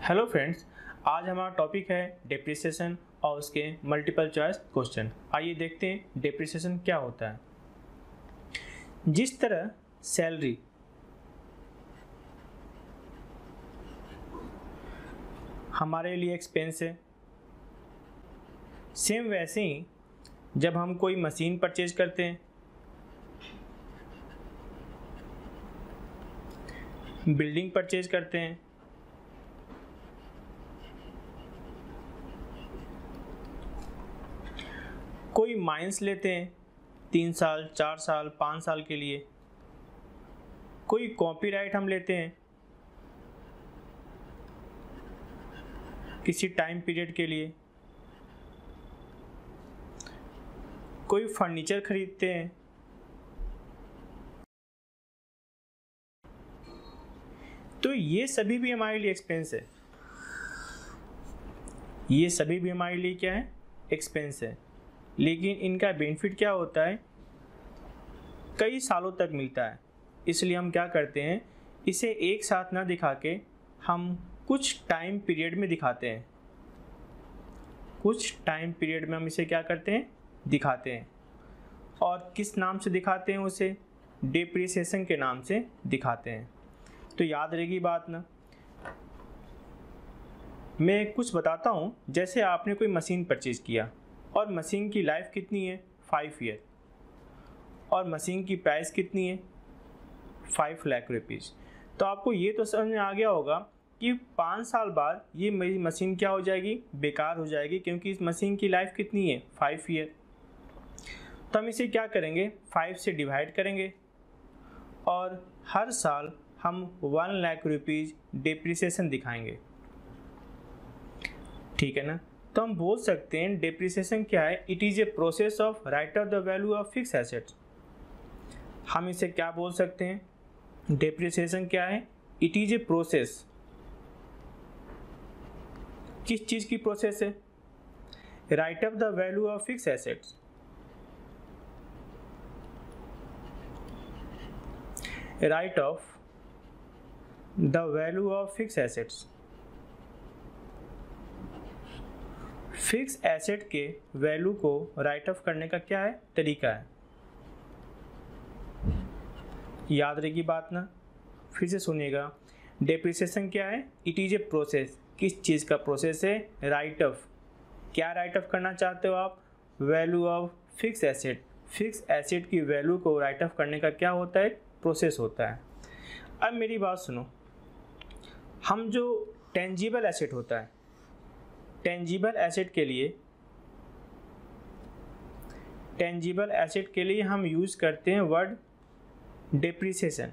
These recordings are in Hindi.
हेलो फ्रेंड्स, आज हमारा टॉपिक है डेप्रिसिएशन और उसके मल्टीपल चॉइस क्वेश्चन। आइए देखते हैं डेप्रिसिएशन क्या होता है। जिस तरह सैलरी हमारे लिए एक्सपेंस है, सेम वैसे ही जब हम कोई मशीन परचेज करते हैं, बिल्डिंग परचेज करते हैं, कोई माइंस लेते हैं 3 साल 4 साल 5 साल के लिए, कोई कॉपीराइट हम लेते हैं किसी टाइम पीरियड के लिए, कोई फर्नीचर खरीदते हैं, तो ये सभी भी हमारे लिए एक्सपेंस है। ये सभी भी हमारे लिए क्या है? एक्सपेंस है। लेकिन इनका बेनिफिट क्या होता है? कई सालों तक मिलता है। इसलिए हम क्या करते हैं, इसे एक साथ ना दिखा के हम कुछ टाइम पीरियड में दिखाते हैं। कुछ टाइम पीरियड में हम इसे क्या करते हैं? दिखाते हैं। और किस नाम से दिखाते हैं? उसे डेप्रिसिएशन के नाम से दिखाते हैं। तो याद रहेगी बात ना। मैं कुछ बताता हूँ। जैसे आपने कोई मशीन परचेज किया और मशीन की लाइफ कितनी है? 5 ईयर। और मशीन की प्राइस कितनी है? 5 लाख रुपीज़। तो आपको ये तो समझ में आ गया होगा कि 5 साल बाद ये मेरी मशीन क्या हो जाएगी? बेकार हो जाएगी, क्योंकि इस मशीन की लाइफ कितनी है? 5 ईयर। तो हम इसे क्या करेंगे? 5 से डिवाइड करेंगे और हर साल हम 1 लाख रुपीज़ डेप्रिसिएशन दिखाएंगे। ठीक है ना। तो हम बोल सकते हैं डेप्रिसिएशन क्या है? It is a process of right of the value of fix assets. हम इसे क्या बोल सकते हैं? डेप्रिसिएशन क्या है? It is a process. किस चीज़ की प्रोसेस है? Right of the value of fix assets. Right of the value of fix assets. Fix asset के वैल्यू को राइट ऑफ करने का क्या है? तरीका है। याद रहेगी बात ना। फिर से सुनिएगा। डेप्रिसिएशन क्या है? It is a process. किस चीज़ का प्रोसेस है? Right of. क्या राइट ऑफ करना चाहते हो आप? Value of fix asset. Fix asset की वैल्यू को राइट ऑफ करने का क्या होता है? प्रोसेस होता है। अब मेरी बात सुनो। हम जो टेंजिबल एसेट होता है, टेंजिबल एसेट के लिए हम यूज़ करते हैं वर्ड डेप्रिसिएशन।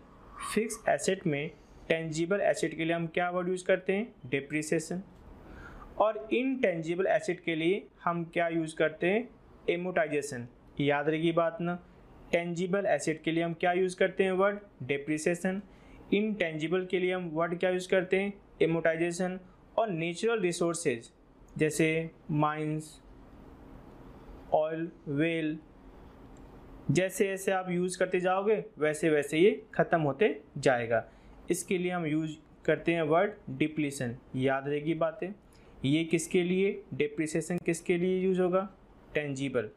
फिक्स एसेट में टेंजिबल एसेट के लिए हम क्या वर्ड यूज़ करते हैं? डेप्रिसिएशन। और इनटेंजिबल एसेट के लिए हम क्या यूज़ करते हैं? एमोटाइजेशन। याद रहेगी बात ना। टेंजिबल एसेट के लिए हम क्या यूज़ करते हैं? Word depreciation. इनटेंजिबल के लिए हम वर्ड क्या यूज़ करते हैं? एमोटाइजेशन। और नेचुरल रिसोर्सेज जैसे माइंस, ऑयल, वेल, जैसे जैसे आप यूज़ करते जाओगे वैसे वैसे ये ख़त्म होते जाएगा। इसके लिए हम यूज़ करते हैं वर्ड डिप्लीशन। याद रहेगी बातें। ये किसके लिए? डेप्रिसिएशन किसके लिए यूज़ होगा? टेंजिबल।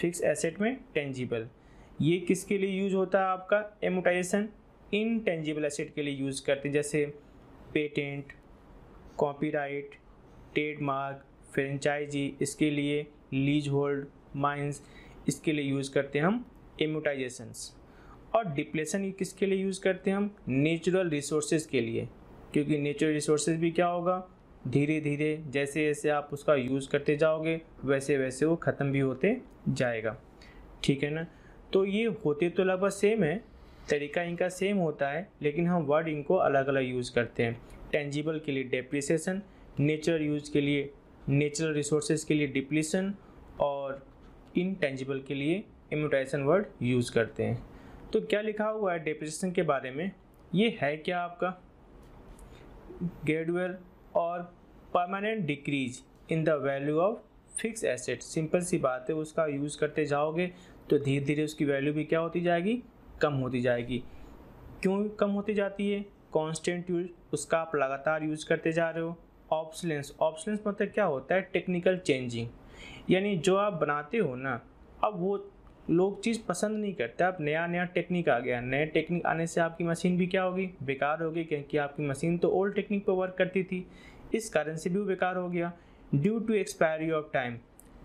फिक्स एसेट में टेंजिबल। ये किसके लिए यूज़ होता है आपका? एमोटाइजेशन। इनटेंजिबल एसेट के लिए यूज़ करते हैं, जैसे पेटेंट, कॉपीराइट, ट्रेडमार्क, फ्रेंचाइजी, इसके लिए लीज होल्ड, माइंस, इसके लिए यूज़ करते हैं हम एमोटाइजेशंस। और डिप्लेशन ये किसके लिए यूज़ करते हैं हम? नेचुरल रिसोर्सेज के लिए। क्योंकि नेचुरल रिसोर्सेज भी क्या होगा? धीरे धीरे जैसे जैसे आप उसका यूज़ करते जाओगे वैसे वैसे वो ख़त्म भी होते जाएगा। ठीक है ना। तो ये होते तो लगभग सेम है, तरीका इनका सेम होता है, लेकिन हम वर्ड इनको अलग अलग यूज़ करते हैं। टेंजिबल के लिए डेप्रिसिएशन, नेचुरल यूज के लिए, नेचुरल रिसोर्सेज के लिए डिप्लीशन, और इनटेंजिबल के लिए एमोटाइजेशन वर्ड यूज़ करते हैं। तो क्या लिखा हुआ है डेप्रिसिएशन के बारे में? ये है क्या आपका? ग्रेजुअल और permanent decrease in the value of fix asset. Simple सी बात है, उसका यूज़ करते जाओगे तो धीरे धीरे उसकी वैल्यू भी क्या होती जाएगी? कम होती जाएगी। क्यों कम होती जाती है? कांस्टेंट यूज, उसका आप लगातार यूज करते जा रहे हो। ऑब्सोलेंस, ऑब्सोलेंस मतलब क्या होता है, टेक्निकल चेंजिंग, यानी जो आप बनाते हो ना, अब वो लोग चीज़ पसंद नहीं करते, अब नया नया टेक्निक आ गया, नए टेक्निक आने से आपकी मशीन भी क्या होगी, बेकार होगी, क्योंकि आपकी मशीन तो ओल्ड टेक्निक पर वर्क करती थी, इस कारण से भी वो बेकार हो गया। Due to expiry of time,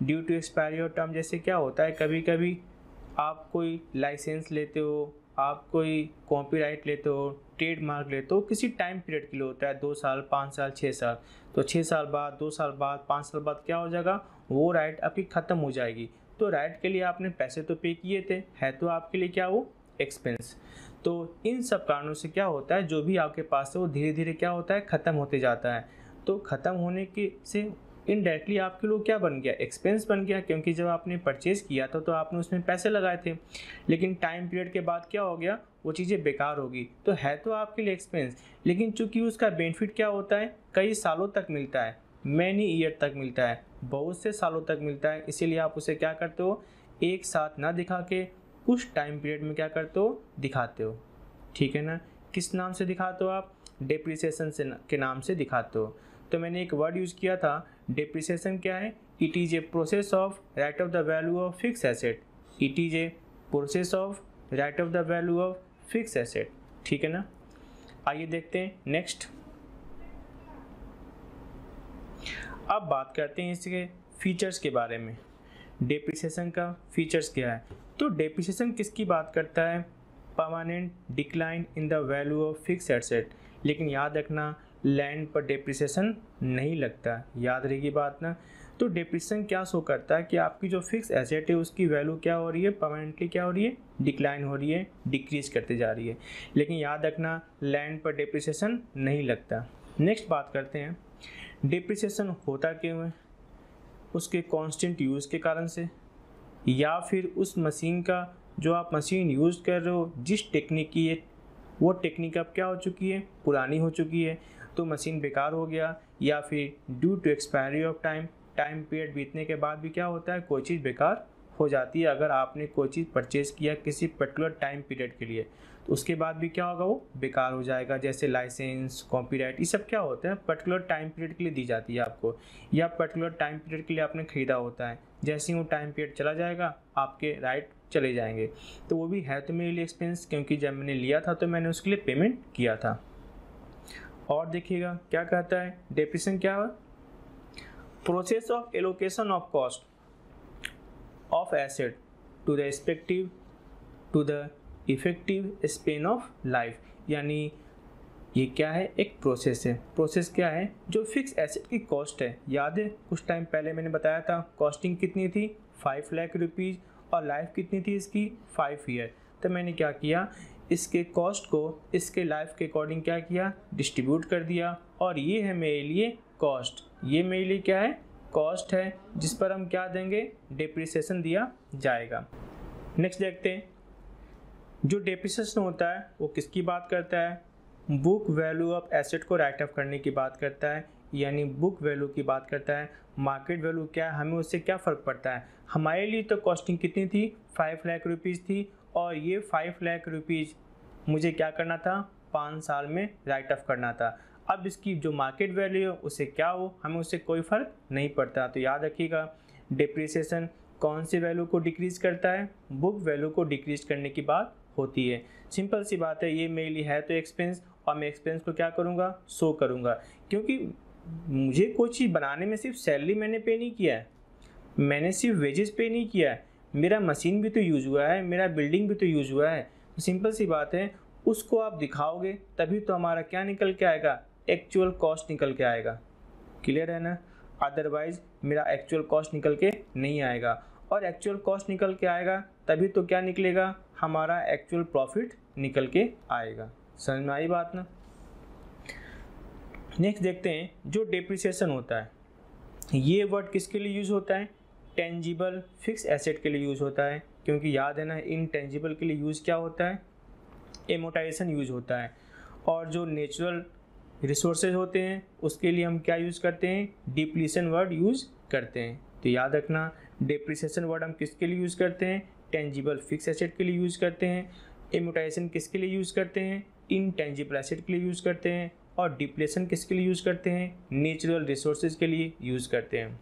due to expiry of time जैसे क्या होता है, कभी कभी आप कोई लाइसेंस लेते हो, आप कोई कॉपीराइट लेते हो, ट्रेडमार्क लेते हो, किसी टाइम पीरियड के लिए होता है, 2 साल, 5 साल, 6 साल, तो 6 साल बाद, 2 साल बाद, 5 साल बाद क्या हो जाएगा, वो राइट आपकी ख़त्म हो जाएगी। तो राइट के लिए आपने पैसे तो पे किए थे, है तो आपके लिए क्या वो एक्सपेंस। तो इन सब कारणों से क्या होता है, जो भी आपके पास है वो धीरे धीरे क्या होता है, ख़त्म होते जाता है। तो ख़त्म होने के से इनडायरेक्टली आपके लिए क्या बन गया, एक्सपेंस बन गया, क्योंकि जब आपने परचेज़ किया था तो आपने उसमें पैसे लगाए थे, लेकिन टाइम पीरियड के बाद क्या हो गया, वो चीज़ें बेकार होगी, तो है तो आपके लिए एक्सपेंस, लेकिन चूंकि उसका बेनिफिट क्या होता है, कई सालों तक मिलता है, मैनी ईयर तक मिलता है, बहुत से सालों तक मिलता है, इसीलिए आप उसे क्या करते हो, एक साथ ना दिखा के कुछ टाइम पीरियड में क्या करते हो, दिखाते हो। ठीक है ना, किस नाम से दिखाते हो आप, डेप्रिसिएशन से के नाम से दिखाते हो। तो मैंने एक वर्ड यूज़ किया था, डेप्रिसिएशन क्या है, it is a process of right of the value of fix asset, it is a process of right of the value of fix asset. ठीक है ना, आइए देखते हैं नेक्स्ट। अब बात करते हैं इसके फीचर्स के बारे में, डेप्रिसिएशन का फीचर्स क्या है। तो डेप्रिसिएशन किसकी बात करता है, permanent decline in the value of fix asset, लेकिन याद रखना लैंड पर डेप्रिसिएशन नहीं लगता, याद रहेगी बात ना। तो डेप्रिसिएशन क्या शो करता है कि आपकी जो फिक्स एसेट है उसकी वैल्यू क्या हो रही है, परमानेंटली क्या हो रही है, डिक्लाइन हो रही है, डिक्रीज करते जा रही है, लेकिन याद रखना लैंड पर डेप्रिसिएशन नहीं लगता। नेक्स्ट बात करते हैं, डेप्रिसिएशन होता क्यों है, उसके कांस्टेंट यूज़ के कारण से, या फिर उस मशीन का जो आप मशीन यूज़ कर रहे हो जिस टेक्निक की है वो टेक्निक अब क्या हो चुकी है, पुरानी हो चुकी है, तो मशीन बेकार हो गया, या फिर due to expiry of time, time period बीतने के बाद भी क्या होता है, कोई चीज़ बेकार हो जाती है। अगर आपने कोई चीज़ परचेज़ किया किसी पर्टिकुलर टाइम पीरियड के लिए, तो उसके बाद भी क्या होगा, वो बेकार हो जाएगा। जैसे लाइसेंस, कॉपीराइट, ये सब क्या होता है, पर्टिकुलर टाइम पीरियड के लिए दी जाती है आपको, या पर्टिकुलर टाइम पीरियड के लिए आपने ख़रीदा होता है, जैसे ही वो टाइम पीरियड चला जाएगा आपके राइट चले जाएंगे, तो वो भी है तो मेरे लिए एक्सपेंस, क्योंकि जब मैंने लिया था तो मैंने उसके लिए पेमेंट किया था। और देखिएगा क्या कहता है, डेप्रिसिएशन क्या है, process of allocation of cost of asset to the respective to the effective span of life, यानी ये क्या है, एक प्रोसेस है। प्रोसेस क्या है, जो फिक्स एसेट की कॉस्ट है, याद है कुछ टाइम पहले मैंने बताया था कॉस्टिंग कितनी थी, 5 लाख रुपीज़, और लाइफ कितनी थी इसकी, 5 ईयर। तो मैंने क्या किया, इसके कॉस्ट को इसके लाइफ के अकॉर्डिंग क्या किया, डिस्ट्रीब्यूट कर दिया, और ये है मेरे लिए कॉस्ट, ये मेरे लिए क्या है, कॉस्ट है, जिस पर हम क्या देंगे, डेप्रिसिएशन दिया जाएगा। नेक्स्ट देखते हैं, जो डेप्रिसिएशन होता है वो किसकी बात करता है, बुक वैल्यू ऑफ एसेट को राइट ऑफ करने की बात करता है, यानी बुक वैल्यू की बात करता है। मार्केट वैल्यू क्या है, हमें उससे क्या फ़र्क पड़ता है, हमारे लिए तो कॉस्टिंग कितनी थी, 5 लाख रुपीज़ थी, और ये 5 लाख रुपीज़ मुझे क्या करना था, 5 साल में राइट ऑफ करना था। अब इसकी जो मार्केट वैल्यू है उससे क्या हो, हमें उससे कोई फ़र्क नहीं पड़ता। तो याद रखिएगा, डेप्रिसिएशन कौन सी वैल्यू को डिक्रीज़ करता है, बुक वैल्यू को डिक्रीज़ करने की बात होती है। सिंपल सी बात है, ये मेरे लिए है तो एक्सपेंस, और मैं एक्सपेंस को क्या करूँगा, शो करूँगा, क्योंकि मुझे कोई चीज़ बनाने में सिर्फ सैलरी मैंने पे नहीं किया है, मैंने सिर्फ वेजेस पे नहीं किया है, मेरा मशीन भी तो यूज़ हुआ है, मेरा बिल्डिंग भी तो यूज़ हुआ है। तो सिंपल सी बात है, उसको आप दिखाओगे तभी तो हमारा क्या निकल के आएगा, एक्चुअल कॉस्ट निकल के आएगा। क्लियर है ना, अदरवाइज मेरा एक्चुअल कॉस्ट निकल के नहीं आएगा, और एक्चुअल कॉस्ट निकल के आएगा तभी तो क्या निकलेगा, हमारा एक्चुअल प्रॉफिट निकल के आएगा। समझ में आई बात ना। नेक्स्ट देखते हैं, जो डेप्रिसिएशन होता है, ये वर्ड किसके लिए यूज़ होता है, टेंजिबल फिक्स एसेट के लिए यूज़ होता है, क्योंकि याद है ना, इनटेंजिबल के लिए यूज़ क्या होता है, एमोटाइजेशन यूज़ होता है, और जो नेचुरल रिसोर्सेज होते हैं उसके लिए हम क्या यूज़ करते हैं, डिप्लीशन वर्ड यूज़ करते हैं। तो याद रखना, डेप्रिसिएशन वर्ड हम किसके लिए यूज़ करते हैं, टेंजिबल फिक्स एसेट के लिए यूज़ करते हैं। एमोटाइजेशन किसके लिए यूज़ करते हैं, इंटेंजिबल एसेट के लिए यूज़ करते हैं, और डिप्लेशन किसके लिए यूज़ करते हैं, नेचुरल रिसोर्सेज के लिए यूज़ करते हैं।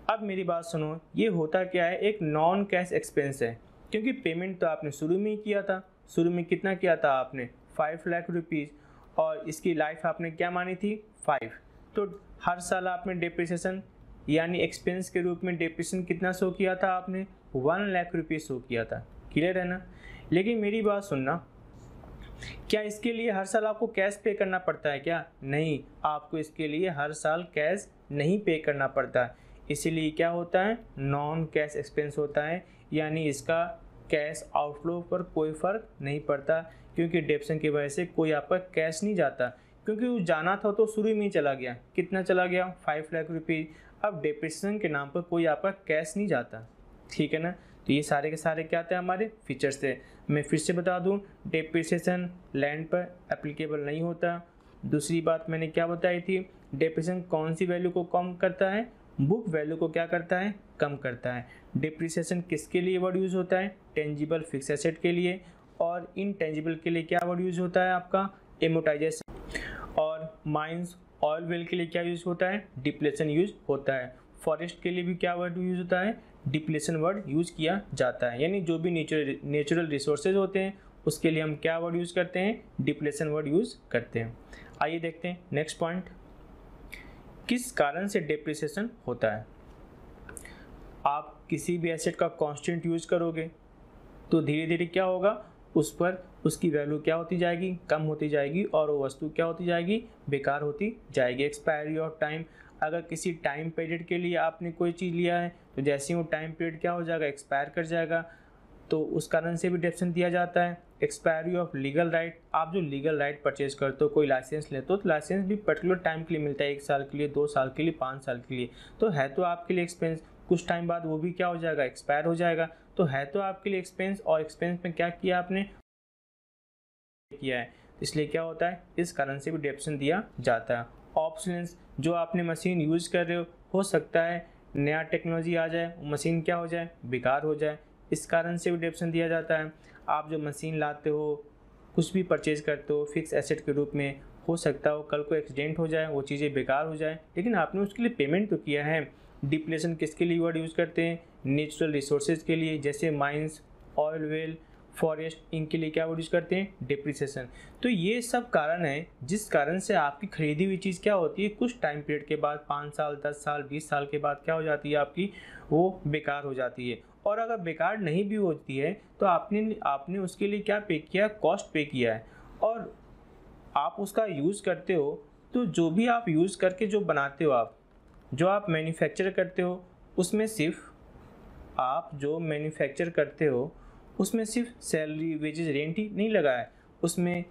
अब मेरी बात सुनो, ये होता क्या है, एक नॉन कैश एक्सपेंस है, क्योंकि पेमेंट तो आपने शुरू में ही किया था। शुरू में कितना किया था आपने, 5 लाख रुपीज़, और इसकी लाइफ आपने क्या मानी थी, 5। तो हर साल आपने डिप्रिसिएशन यानी एक्सपेंस के रूप में डिप्रिसिएशन कितना शो किया था आपने, 1 लाख रुपीज़ शो किया था। क्लियर है ना। लेकिन मेरी बात सुनना, क्या इसके लिए हर साल आपको कैश पे करना पड़ता है क्या, नहीं, आपको इसके लिए हर साल कैश नहीं पे करना पड़ता। इसीलिए क्या होता है, नॉन कैश एक्सपेंस होता है, यानी इसका कैश आउटफ्लो पर कोई फ़र्क नहीं पड़ता, क्योंकि डिप्रेशन की वजह से कोई आपका कैश नहीं जाता, क्योंकि वो जाना था तो शुरू में ही चला गया। कितना चला गया, 5 लाख रुपीज़। अब डिप्रेशन के नाम पर कोई आपका कैश नहीं जाता। ठीक है ना। तो ये सारे के सारे क्या थे, हमारे फीचर्स थे। मैं फिर से बता दूं, डिप्रिसिएशन लैंड पर एप्लीकेबल नहीं होता। दूसरी बात मैंने क्या बताई थी, डिप्रिसिएशन कौन सी वैल्यू को कम करता है, बुक वैल्यू को क्या करता है, कम करता है। डिप्रिसिएशन किसके लिए वर्ड यूज़ होता है, टेंजिबल फिक्स एसेट के लिए, और इनटेंजिबल के लिए क्या वर्ड यूज़ होता है आपका, एमोटाइजेशन। और माइंस ऑयल वेल के लिए क्या यूज़ होता है, डिप्लेशन यूज़ होता है। फॉरेस्ट के लिए भी क्या वर्ड यूज़ होता है, डिप्लेशन वर्ड यूज़ किया जाता है। यानी जो भी नेचुरल रिसोर्सेज होते हैं उसके लिए हम क्या वर्ड यूज़ करते हैं, डिप्लेशन वर्ड यूज़ करते हैं। आइए देखते हैं नेक्स्ट पॉइंट, किस कारण से डिप्रिसिएशन होता है। आप किसी भी एसेट का कांस्टेंट यूज़ करोगे तो धीरे धीरे क्या होगा, उस पर उसकी वैल्यू क्या होती जाएगी, कम होती जाएगी, और वो वस्तु क्या होती जाएगी, बेकार होती जाएगी। एक्सपायरी ऑफ टाइम, अगर किसी टाइम पीरियड के लिए आपने कोई चीज़ लिया है तो जैसे ही वो टाइम पीरियड क्या हो जाएगा, एक्सपायर कर जाएगा, तो उस कारण से भी डिप्रेशन दिया जाता है। एक्सपायरी ऑफ लीगल राइट, आप जो लीगल राइट परचेज करते हो, कोई लाइसेंस लेते हो तो लाइसेंस भी पर्टिकुलर टाइम के लिए मिलता है, 1 साल के लिए, 2 साल के लिए, 5 साल के लिए, तो है तो आपके लिए एक्सपेंस, कुछ टाइम बाद वो भी क्या हो जाएगा, एक्सपायर हो जाएगा, तो है तो आपके लिए एक्सपेंस, और एक्सपेंस में क्या किया आपने, किया है, इसलिए क्या होता है, इस कारण से भी डिप्रेशन दिया जाता है। ऑब्सोलेंस, जो आपने मशीन यूज़ कर रहे हो सकता है नया टेक्नोलॉजी आ जाए, मशीन क्या हो जाए, बेकार हो जाए, इस कारण से भी डिप्रेशन दिया जाता है। आप जो मशीन लाते हो, कुछ भी परचेज करते हो फिक्स एसेट के रूप में, हो सकता हो कल को एक्सीडेंट हो जाए, वो चीज़ें बेकार हो जाए, लेकिन आपने उसके लिए पेमेंट तो किया है। डिप्लेशन किसके लिए वर्ड यूज़ करते हैं, नेचुरल रिसोर्सेज के लिए, जैसे माइंस, ऑयल वेल, फॉरेस्ट, इनके लिए क्या वर्ड यूज़ करते हैं, डिप्रिसिएशन। तो ये सब कारण है जिस कारण से आपकी खरीदी हुई चीज़ क्या होती है, कुछ टाइम पीरियड के बाद, 5 साल, 10 साल, 20 साल के बाद क्या हो जाती है आपकी, वो बेकार हो जाती है। और अगर बेकार नहीं भी होती है तो आपने उसके लिए क्या पे किया, कॉस्ट पे किया है, और आप उसका यूज़ करते हो, तो जो भी आप यूज़ करके जो बनाते हो, आप जो आप मैन्युफैक्चर करते हो, उसमें सिर्फ आप जो मैन्युफैक्चर करते हो उसमें सिर्फ सैलरी, वेजेस, रेंट ही नहीं लगा है, उसमें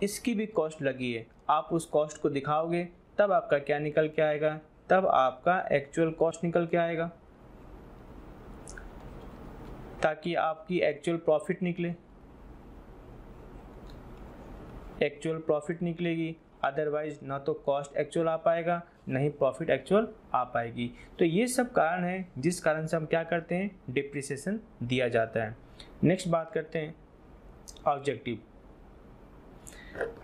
इसकी भी कॉस्ट लगी है। आप उस कॉस्ट को दिखाओगे तब आपका क्या निकल के आएगा, तब आपका एक्चुअल कॉस्ट निकल के आएगा, ताकि आपकी एक्चुअल प्रॉफिट निकले, एक्चुअल प्रॉफिट निकलेगी। अदरवाइज ना तो कॉस्ट एक्चुअल आ पाएगा, ना ही प्रॉफिट एक्चुअल आ पाएगी। तो ये सब कारण है जिस कारण से हम क्या करते हैं, डिप्रिसिएशन दिया जाता है। नेक्स्ट बात करते हैं ऑब्जेक्टिव।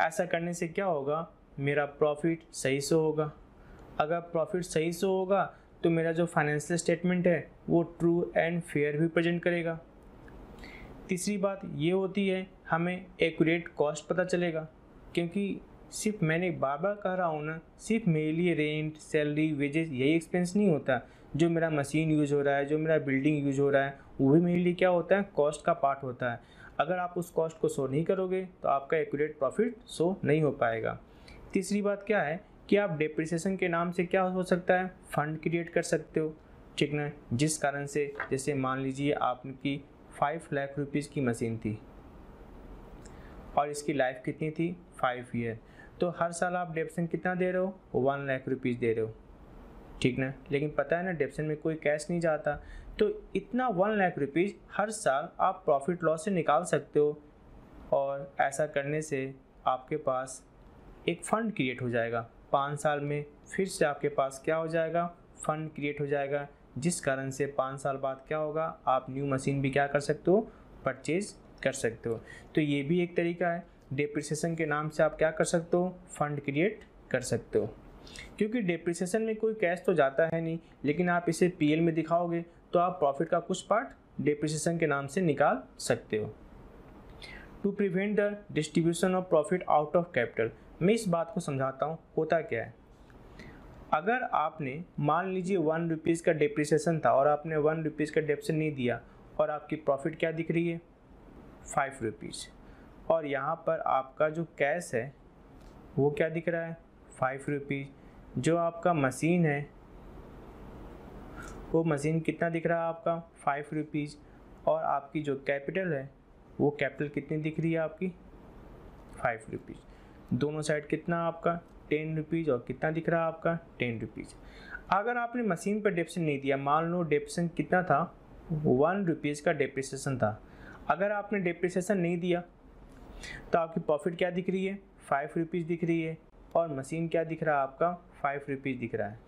ऐसा करने से क्या होगा, मेरा प्रॉफिट सही से होगा। अगर प्रॉफिट सही से होगा तो मेरा जो फाइनेंशियल स्टेटमेंट है वो ट्रू एंड फेयर भी प्रेजेंट करेगा। तीसरी बात ये होती है, हमें एक्यूरेट कॉस्ट पता चलेगा, क्योंकि सिर्फ मैंने बार बार कह रहा हूँ ना, सिर्फ मेरे लिए रेंट, सैलरी, वेजेस यही एक्सपेंस नहीं होता, जो मेरा मशीन यूज़ हो रहा है, जो मेरा बिल्डिंग यूज़ हो रहा है, वो भी मेरे लिए क्या होता है, कॉस्ट का पार्ट होता है। अगर आप उस कॉस्ट को शो नहीं करोगे तो आपका एक्यूरेट प्रॉफिट शो नहीं हो पाएगा। तीसरी बात क्या है कि आप डिप्रिसिएशन के नाम से क्या हो सकता है, फंड क्रिएट कर सकते हो, ठीक ना, जिस कारण से, जैसे मान लीजिए आपकी 5 लाख रुपीज़ की मशीन थी और इसकी लाइफ कितनी थी, 5 ईयर, तो हर साल आप डिप्रेशन कितना दे रहे हो, 1 लाख रुपीज़ दे रहे हो, ठीक ना। लेकिन पता है ना, डिप्रेशन में कोई कैश नहीं जाता, तो इतना 1 लाख रुपीज़ हर साल आप प्रॉफिट लॉस से निकाल सकते हो, और ऐसा करने से आपके पास एक फ़ंड क्रिएट हो जाएगा। 5 साल में फिर से आपके पास क्या हो जाएगा, फ़ंड क्रिएट हो जाएगा, जिस कारण से 5 साल बाद क्या होगा, आप न्यू मशीन भी क्या कर सकते हो, परचेज कर सकते हो। तो ये भी एक तरीका है। डेप्रिसिएशन के नाम से आप क्या कर सकते हो, फंड क्रिएट कर सकते हो। क्योंकि डेप्रिसिएशन में कोई कैश तो जाता है नहीं, लेकिन आप इसे पीएल में दिखाओगे तो आप प्रॉफिट का कुछ पार्ट डेप्रिसिएशन के नाम से निकाल सकते हो। To prevent the distribution of profit out of capital, मैं इस बात को समझाता हूँ। होता क्या है, अगर आपने मान लीजिए 1 रुपीज़ का डेप्रिसिएशन था और आपने 1 रुपीज़ का डेप्रिसिएशन नहीं दिया और आपकी प्रॉफिट क्या दिख रही है, 5 रुपीज़, और यहाँ पर आपका जो कैश है वो क्या दिख रहा है, 5 रुपीज़। जो आपका मशीन है वो मशीन कितना दिख रहा है आपका, 5 रुपीज़, और आपकी जो कैपिटल है वो कैपिटल कितनी दिख रही है आपकी, 5 रुपीज़। दोनों साइड कितना आपका 10 रुपीज़, और कितना दिख रहा है आपका 10 रुपीज़। अगर आपने मशीन पर डेप्रिसिएशन नहीं दिया, मान लो डेप्रिसिएशन कितना था, 1 रुपीज़ का डेप्रिसिएशन था, अगर आपने डेप्रिसिएशन नहीं दिया तो आपकी प्रॉफिट क्या दिख रही है, 5 रुपीज़ दिख रही है, और मशीन क्या दिख रहा है आपका, 5 रुपीज़ दिख रहा है।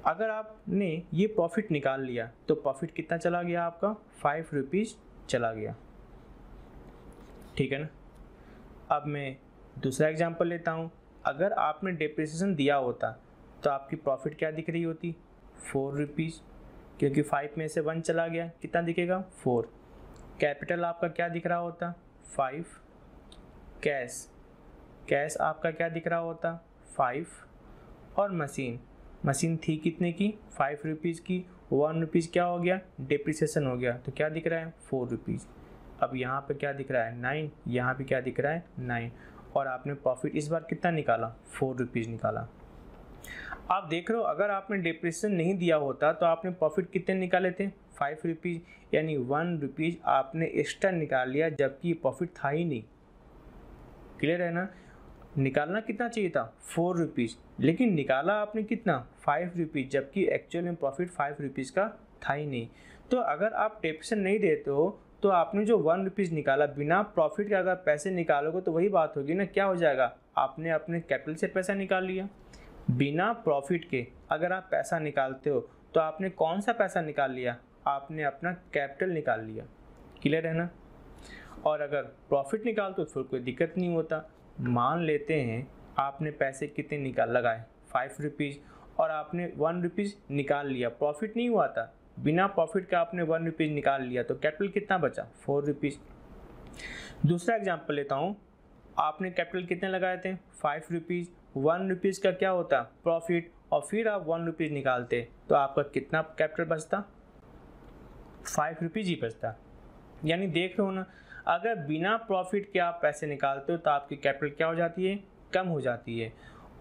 अगर आपने ये प्रॉफिट निकाल लिया तो प्रॉफिट कितना चला गया आपका, 5 रुपीज़ चला गया, ठीक है ना। अब मैं दूसरा एग्जांपल लेता हूँ। अगर आपने डेप्रिसिएशन दिया होता तो आपकी प्रॉफिट क्या दिख रही होती, 4 रुपीज़, क्योंकि 5 में से 1 चला गया, कितना दिखेगा, 4। कैपिटल आपका क्या दिख रहा होता, 5। कैश आपका क्या दिख रहा होता, 5। और मशीन थी कितने की, 5 रुपीज़ की, 1 रुपीज़ क्या हो गया, डेप्रिसिएशन हो गया, तो क्या दिख रहा है, 4 रुपीज़। अब यहाँ पे क्या दिख रहा है, 9, यहाँ पे क्या दिख रहा है, 9, और आपने प्रॉफिट इस बार कितना निकाला, 4 रुपीज़ निकाला। आप देख रहे हो, अगर आपने डेप्रिसिएशन नहीं दिया होता तो आपने प्रॉफिट कितने निकाले थे, 5 रुपीज़, यानी 1 रुपीज़ आपने एक्स्ट्रा निकाल लिया, जबकि प्रॉफिट था ही नहीं। क्लियर है ना। निकालना कितना चाहिए था, 4 रुपीज़, लेकिन निकाला आपने कितना, 5 रुपीज़, जबकि एक्चुअल में प्रॉफिट 5 रुपीज़ का था ही नहीं। तो अगर आप डेप्रिसिएशन नहीं देते हो तो आपने जो 1 रुपीज़ निकाला, बिना प्रॉफिट के अगर पैसे निकालोगे तो वही बात होगी ना, क्या हो जाएगा, आपने अपने कैपिटल से पैसा निकाल लिया। बिना प्रॉफिट के अगर आप पैसा निकालते हो तो आपने कौन सा पैसा निकाल लिया, आपने अपना कैपिटल निकाल लिया। क्लियर है ना। और अगर प्रॉफिट निकालते हो फिर कोई दिक्कत नहीं होता। मान लेते हैं आपने पैसे कितने लगाए, 5 रुपीज़, और आपने 1 रुपीज़ निकाल लिया, प्रॉफिट नहीं हुआ था, बिना प्रॉफिट का आपने 1 रुपीज़ निकाल लिया, तो कैपिटल कितना बचा, 4 रुपीज़। दूसरा एग्जांपल लेता हूँ। आपने कैपिटल कितने लगाए थे, 5 रुपीज़, 1 रुपीज़ का क्या होता, प्रॉफिट, और फिर आप 1 रुपीज़ निकालते तो आपका कितना कैपिटल बचता, 5 रुपीज़ ही बचता। यानी देख रहे हो ना, अगर बिना प्रॉफिट के आप पैसे निकालते हो तो आपकी कैपिटल क्या हो जाती है, कम हो जाती है,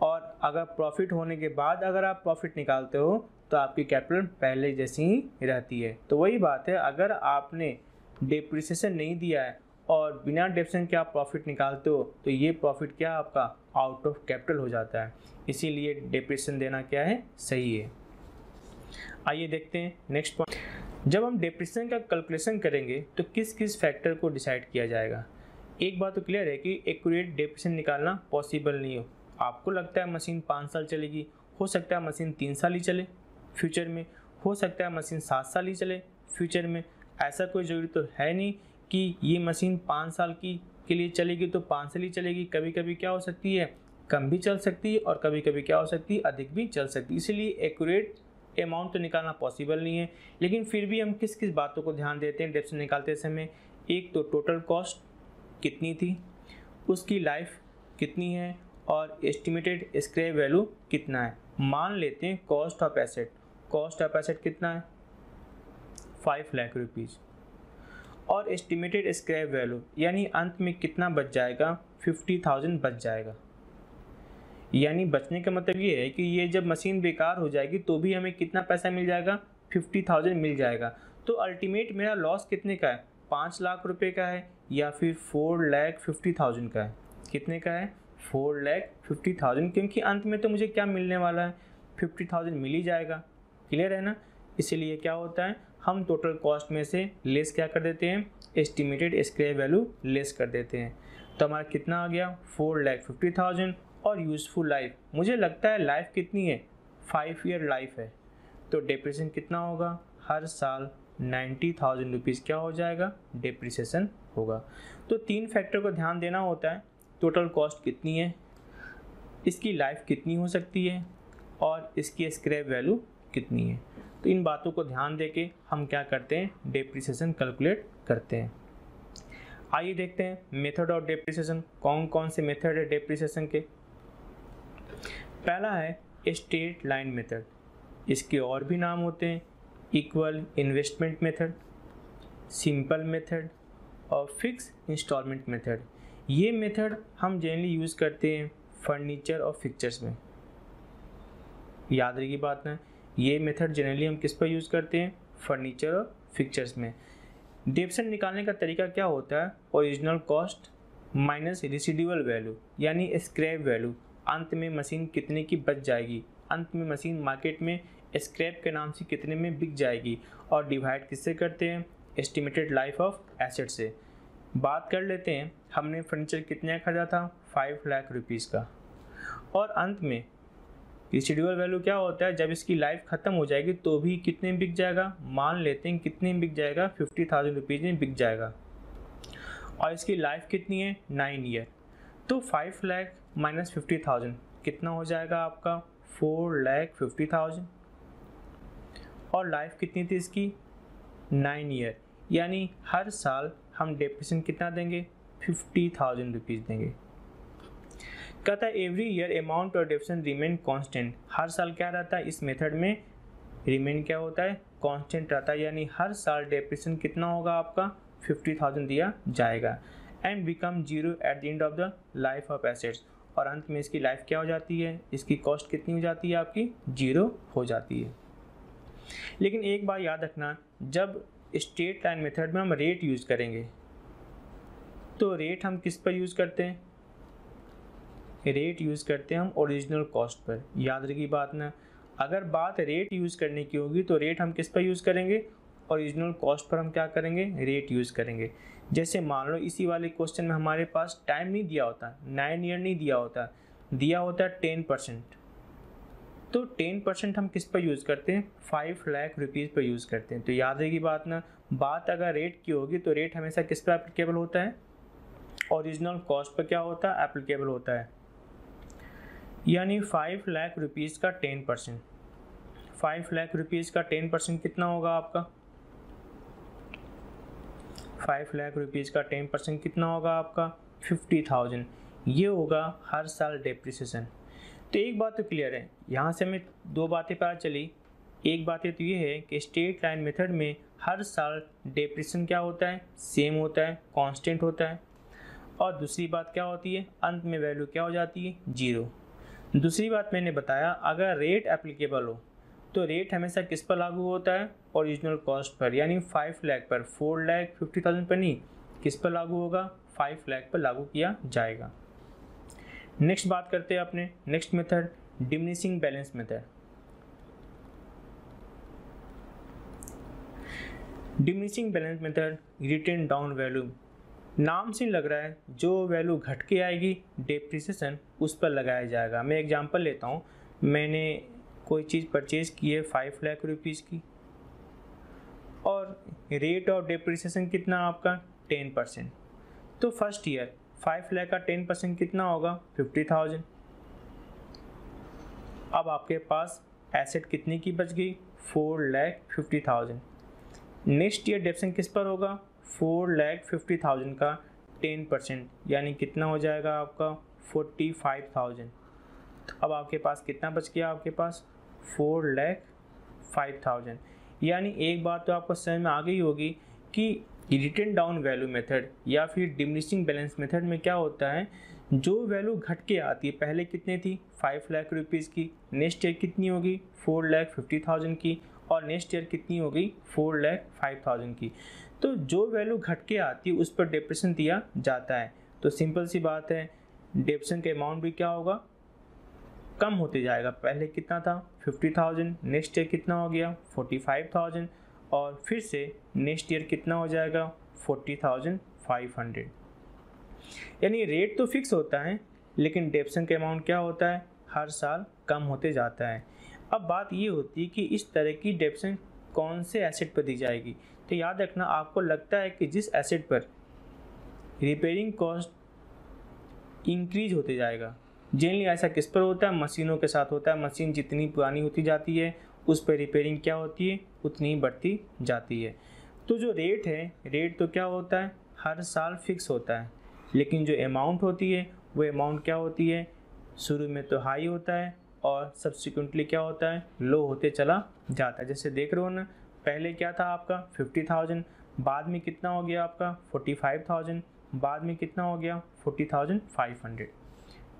और अगर प्रॉफिट होने के बाद अगर आप प्रॉफिट निकालते हो तो आपकी कैपिटल पहले जैसी ही रहती है। तो वही बात है, अगर आपने डेप्रिसिएशन नहीं दिया है और बिना डेप्रिसिएशन के आप प्रॉफिट निकालते हो तो ये प्रॉफिट क्या आपका आउट ऑफ कैपिटल हो जाता है, इसीलिए डेप्रिसिएशन देना क्या है, सही है। आइए देखते हैं नेक्स्ट पॉइंट। जब हम डेप्रिसिएशन का कैलकुलेशन करेंगे तो किस किस फैक्टर को डिसाइड किया जाएगा। एक बात तो क्लियर है कि एक्यूरेट डेप्रिसिएशन निकालना पॉसिबल नहीं हो। आपको लगता है मशीन 5 साल चलेगी, हो सकता है मशीन 3 साल ही चले फ्यूचर में, हो सकता है मशीन 7 साल ही चले फ्यूचर में। ऐसा कोई ज़रूरी तो है नहीं कि ये मशीन 5 साल के लिए चलेगी तो 5 साल ही चलेगी। कभी कभी क्या हो सकती है, कम भी चल सकती है, और कभी कभी क्या हो सकती है, अधिक भी चल सकती है। इसीलिए एक्यूरेट अमाउंट तो निकालना पॉसिबल नहीं है, लेकिन फिर भी हम किस किस बातों को ध्यान देते हैं डेप्रिसिएशन निकालते समय। एक तो टोटल कॉस्ट कितनी थी, उसकी लाइफ कितनी है, और एस्टिमेटेड स्क्रैप वैल्यू कितना है। मान लेते हैं कॉस्ट ऑफ एसेट कितना है, 5 लाख रुपीज़, और एस्टिमेटेड स्क्रैप वैल्यू यानी अंत में कितना बच जाएगा, 50,000 बच जाएगा। यानी बचने का मतलब ये है कि ये जब मशीन बेकार हो जाएगी तो भी हमें कितना पैसा मिल जाएगा, 50,000 मिल जाएगा। तो अल्टीमेट मेरा लॉस कितने का है, 5 लाख रुपए का है या फिर 4,50,000 का है। कितने का है, 4,50,000, क्योंकि अंत में तो मुझे क्या मिलने वाला है, 50,000 मिल ही जाएगा। क्लियर है ना। इसीलिए क्या होता है, हम टोटल कॉस्ट में से लेस क्या कर देते हैं, एस्टिमेटेड स्क्रैप वैल्यू लेस कर देते हैं। तो हमारा कितना आ गया, 4,50,000, और यूज़फुल लाइफ मुझे लगता है लाइफ कितनी है, 5 ईयर लाइफ है। तो डेप्रिसिएशन कितना होगा, हर साल 90,000 रुपीज़ क्या हो जाएगा, डेप्रिसिएशन होगा। तो 3 फैक्टर को ध्यान देना होता है, टोटल कॉस्ट कितनी है, इसकी लाइफ कितनी हो सकती है और इसकी स्क्रैप वैल्यू कितनी है। तो इन बातों को ध्यान देके हम क्या करते हैं, डेप्रिसिएशन कैलकुलेट करते हैं। आइए देखते हैं मेथड ऑफ डेप्रिसिएशन, कौन कौन से मेथड है डेप्रिसिएशन के। पहला है स्ट्रेट लाइन मेथड, इसके और भी नाम होते हैं equal investment method, simple method और फिक्स इंस्टॉलमेंट मेथड। ये मेथड हम जनरली यूज़ करते हैं फर्नीचर और फिक्चर्स में। याद रखिए बात ना, ये मेथड जनरली हम किस पर यूज़ करते हैं, फर्नीचर और फिक्चर्स में। डेप्रिसिएशन निकालने का तरीका क्या होता है, original cost minus residual value यानी स्क्रैप वैल्यू, अंत में मशीन कितने की बच जाएगी, अंत में मशीन मार्केट में स्क्रैप के नाम से कितने में बिक जाएगी, और डिवाइड किससे करते हैं, एस्टिमेटेड लाइफ ऑफ एसेट से। बात कर लेते हैं, हमने फर्नीचर कितने का खरीदा था, 5 लाख रुपीज़ का, और अंत में रेसिडुअल वैल्यू क्या होता है, जब इसकी लाइफ ख़त्म हो जाएगी तो भी कितने में बिक जाएगा, मान लेते हैं कितने में बिक जाएगा, 50,000 रुपीज़ में बिक जाएगा, और इसकी लाइफ कितनी है, 9 ईयर। तो 5 लाख माइनस 50,000 कितना हो जाएगा आपका, 4,50,000, और लाइफ कितनी थी इसकी, 9 ईयर, यानी हर साल हम डेप्रिसिएशन कितना देंगे, 50,000 रुपीज़ देंगे। कहता है every year amount of depreciation remain constant, हर साल क्या रहता है इस मेथड में, रिमेन क्या होता है, कांस्टेंट रहता है, यानी हर साल डेप्रिसिएशन कितना होगा आपका, 50,000 दिया जाएगा, and become zero at the end of the life of assets, और अंत में इसकी लाइफ क्या हो जाती है, इसकी कॉस्ट कितनी हो जाती है आपकी, 0 हो जाती है। लेकिन एक बात याद रखना, जब स्ट्रेट लाइन मेथड में हम रेट यूज़ करेंगे तो रेट हम किस पर यूज़ करते हैं, रेट यूज़ करते हैं हम ओरिजिनल कॉस्ट पर। याद रखिए बात ना, अगर बात रेट यूज़ करने की होगी तो रेट हम किस पर यूज़ करेंगे, ओरिजिनल कॉस्ट पर हम क्या करेंगे, रेट यूज़ करेंगे। जैसे मान लो इसी वाले क्वेश्चन में हमारे पास टाइम नहीं दिया होता, 9 ईयर नहीं दिया होता, दिया होता है 10%, तो 10% हम किस पर यूज़ करते हैं, 5 लाख रुपीज़ पर यूज़ करते हैं। तो याद रहेगी बात ना, बात अगर रेट की होगी तो रेट हमेशा किस पर एप्लीकेबल होता है, ओरिजिनल कॉस्ट पर क्या होता है, एप्लीकेबल होता है। यानी 5 लाख रुपीज़ का 10%, 5 लाख रुपीज़ का 10% कितना होगा आपका, 5 लाख रुपीज़ का 10% कितना होगा आपका, 50,000, ये होगा हर साल डेप्रिसिएशन। तो एक बात तो क्लियर है, यहाँ से हमें 2 बातें पता चली। एक बात तो ये है कि स्ट्रेट लाइन मेथड में हर साल डेप्रिसिएशन क्या होता है, सेम होता है, कांस्टेंट होता है, और दूसरी बात क्या होती है, अंत में वैल्यू क्या हो जाती है, 0। दूसरी बात मैंने बताया, अगर रेट एप्लीकेबल हो तो रेट हमेशा किस पर लागू होता है, ओरिजिनल कॉस्ट पर, यानी 5 लाख पर, 4,50,000 पर नहीं, किस पर लागू होगा, 5 लाख पर लागू किया जाएगा। नेक्स्ट बात करते हैं अपने next method, diminishing balance method. Diminishing balance method, written down value, नाम से लग रहा है जो वैल्यू घट के आएगी डेप्रिसिएशन उस पर लगाया जाएगा। मैं एग्जांपल लेता हूँ, मैंने कोई चीज़ परचेज़ की है 5 लाख रुपीज़ की, और रेट ऑफ डेप्रिसिएशन कितना आपका, 10%। तो फर्स्ट ईयर 5 लाख का 10% कितना होगा, 50,000। अब आपके पास एसेट कितने की बच गई, 4,50,000। नेक्स्ट ईयर डेप्रिसिएशन किस पर होगा, 4,50,000 का 10%, यानी कितना हो जाएगा आपका, 45,000। अब आपके पास कितना बच गया, आपके पास 4,05,000। यानी एक बात तो आपको समझ में आ गई होगी कि रिटन डाउन वैल्यू मेथड या फिर डिमिनिशिंग बैलेंस मेथड में क्या होता है, जो वैल्यू घट के आती है, पहले कितने थी, 5 लाख रुपीज़ की, नेक्स्ट ईयर कितनी होगी, 4,50,000 की, और नेक्स्ट ईयर कितनी होगी, 4,05,000 की। तो जो वैल्यू घट के आती है उस पर डेप्रिसिएशन दिया जाता है। तो सिंपल सी बात है, डेप्रिसिएशन का अमाउंट भी क्या होगा, कम होते जाएगा। पहले कितना था, 50,000, नेक्स्ट ईयर कितना हो गया, 45,000, और फिर से नेक्स्ट ईयर कितना हो जाएगा, 40,500। यानी रेट तो फिक्स होता है, लेकिन डेप्रिसिएशन का अमाउंट क्या होता है, हर साल कम होते जाता है। अब बात ये होती है कि इस तरह की डेप्रिसिएशन कौन से एसेट पर दी जाएगी। तो याद रखना, आपको लगता है कि जिस एसेट पर रिपेयरिंग कॉस्ट इंक्रीज होते जाएगा। जनरली ऐसा किस पर होता है? मशीनों के साथ होता है। मशीन जितनी पुरानी होती जाती है उस पर रिपेयरिंग क्या होती है? उतनी ही बढ़ती जाती है। तो जो रेट है, रेट तो क्या होता है? हर साल फिक्स होता है, लेकिन जो अमाउंट होती है वो अमाउंट क्या होती है? शुरू में तो हाई होता है और सब्सिक्वेंटली क्या होता है? लो होते चला जाता है। जैसे देख रहे हो ना, पहले क्या था आपका 50,000, बाद में कितना हो गया आपका 45,000, बाद में कितना हो गया 40,500।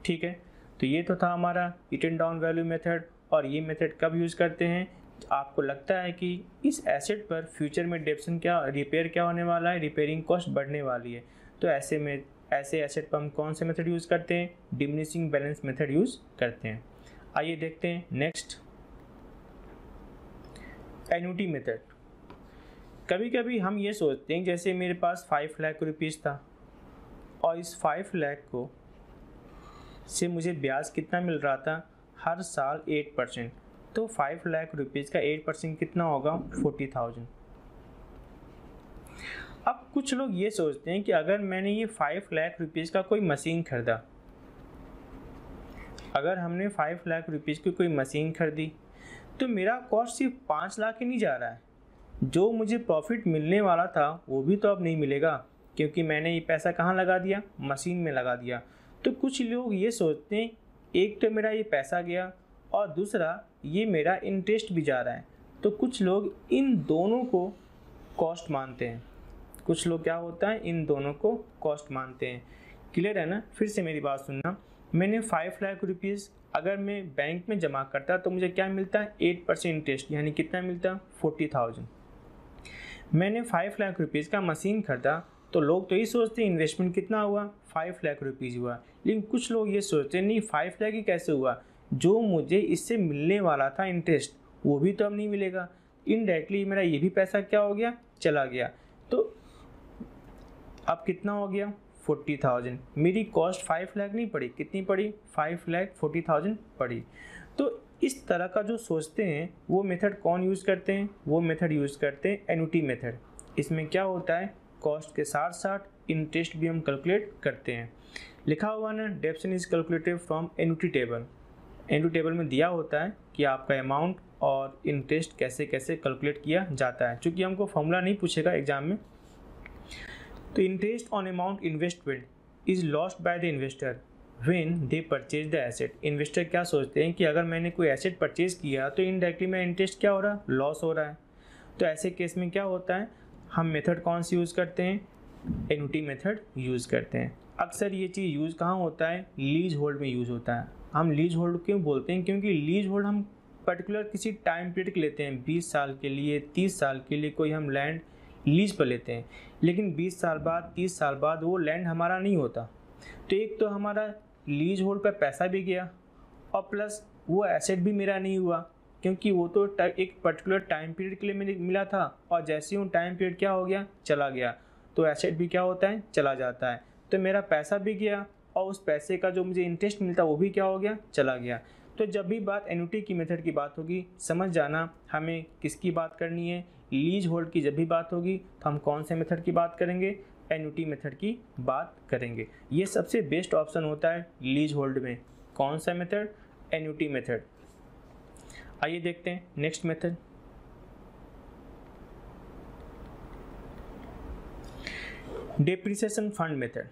ठीक है, तो ये तो था हमारा रिटन डाउन वैल्यू मेथड। और ये मेथड कब यूज़ करते हैं? आपको लगता है कि इस एसेट पर फ्यूचर में डेप्सन क्या रिपेयर क्या होने वाला है? रिपेयरिंग कॉस्ट बढ़ने वाली है। तो ऐसे एसेट पर हम कौन से मेथड यूज़ करते हैं? डिमिनिशिंग बैलेंस मेथड यूज़ करते हैं। आइए देखते हैं नेक्स्ट, एन्युटी मेथड। कभी कभी हम ये सोचते हैं जैसे मेरे पास 5 लाख रुपीज़ था और इस 5 लाख को से मुझे ब्याज कितना मिल रहा था? हर साल 8%। तो 5 लाख रुपीज़ का 8% कितना होगा? 40,000। अब कुछ लोग ये सोचते हैं कि अगर मैंने ये 5 लाख रुपीज़ का कोई मशीन खरीदा, अगर हमने 5 लाख रुपीज़ की कोई मशीन खरीदी तो मेरा कॉस्ट सिर्फ 5 लाख ही नहीं जा रहा है, जो मुझे प्रॉफिट मिलने वाला था वो भी तो अब नहीं मिलेगा, क्योंकि मैंने ये पैसा कहाँ लगा दिया? मशीन में लगा दिया। तो कुछ लोग ये सोचते हैं एक तो मेरा ये पैसा गया और दूसरा ये मेरा इंटरेस्ट भी जा रहा है। तो कुछ लोग इन दोनों को कॉस्ट मानते हैं। कुछ लोग क्या होता है? इन दोनों को कॉस्ट मानते हैं। क्लियर है ना? फिर से मेरी बात सुनना। मैंने 5 लाख रुपीज़ अगर मैं बैंक में जमा करता तो मुझे क्या मिलता है? 8% इंटरेस्ट, यानी कितना मिलता? 40,000। मैंने 5 लाख रुपीज़ का मशीन खरीदा तो लोग तो यही सोचते हैं इन्वेस्टमेंट कितना हुआ? 5 लाख रुपीज़ हुआ। लेकिन कुछ लोग ये सोचते हैं नहीं 5 लाख ही कैसे हुआ? जो मुझे इससे मिलने वाला था इंटरेस्ट वो भी तो अब नहीं मिलेगा। इनडायरेक्टली मेरा ये भी पैसा क्या हो गया? चला गया। तो अब कितना हो गया? 40,000। मेरी कॉस्ट 5 लाख नहीं पड़ी, कितनी पड़ी? 5,40,000 पड़ी। तो इस तरह का जो सोचते हैं वो मेथड कौन यूज़ करते हैं? वो मेथड यूज़ करते हैं एन्युटी मेथड। इसमें क्या होता है? कॉस्ट के साथ साथ इंटरेस्ट भी हम कैलकुलेट करते हैं। लिखा हुआ ना, depreciation is calculated from annuity table. Annuity table में दिया होता है कि आपका अमाउंट और इंटरेस्ट कैसे कैसे कैलकुलेट किया जाता है। चूँकि हमको फॉर्मूला नहीं पूछेगा एग्जाम में, तो interest on amount investment is lost by the investor when they purchase the asset. Investor क्या सोचते हैं कि अगर मैंने कोई एसेट परचेज किया तो इनडायरेक्टली मेरा इंटरेस्ट क्या हो रहा है? लॉस हो रहा है। तो ऐसे केस में क्या होता है? हम मेथड कौन सी यूज़ करते हैं? एन्युटी मेथड यूज़ करते हैं। अक्सर ये चीज़ यूज़ कहाँ होता है? लीज होल्ड में यूज़ होता है। हम लीज होल्ड क्यों बोलते हैं? क्योंकि लीज होल्ड हम पर्टिकुलर किसी टाइम पीरियड के लेते हैं, 20 साल के लिए, 30 साल के लिए कोई हम लैंड लीज पर लेते हैं। लेकिन 20 साल बाद, 30 साल बाद वो लैंड हमारा नहीं होता। तो एक तो हमारा लीज होल्ड पर पैसा भी गया और प्लस वो एसेट भी मेरा नहीं हुआ, क्योंकि वो तो एक पर्टिकुलर टाइम पीरियड के लिए मैंने मिला था और जैसे ही वो टाइम पीरियड क्या हो गया? चला गया। तो एसेट भी क्या होता है? चला जाता है। तो मेरा पैसा भी गया और उस पैसे का जो मुझे इंटरेस्ट मिलता वो भी क्या हो गया? चला गया। तो जब भी बात एन्युटी की मेथड की बात होगी, समझ जाना हमें किसकी बात करनी है। लीज होल्ड की जब भी बात होगी तो हम कौन से मेथड की बात करेंगे? एन्युटी मेथड की बात करेंगे। ये सबसे बेस्ट ऑप्शन होता है लीज होल्ड में। कौन सा मेथड? Annuity method. आइए देखते हैं next method. Depreciation fund method.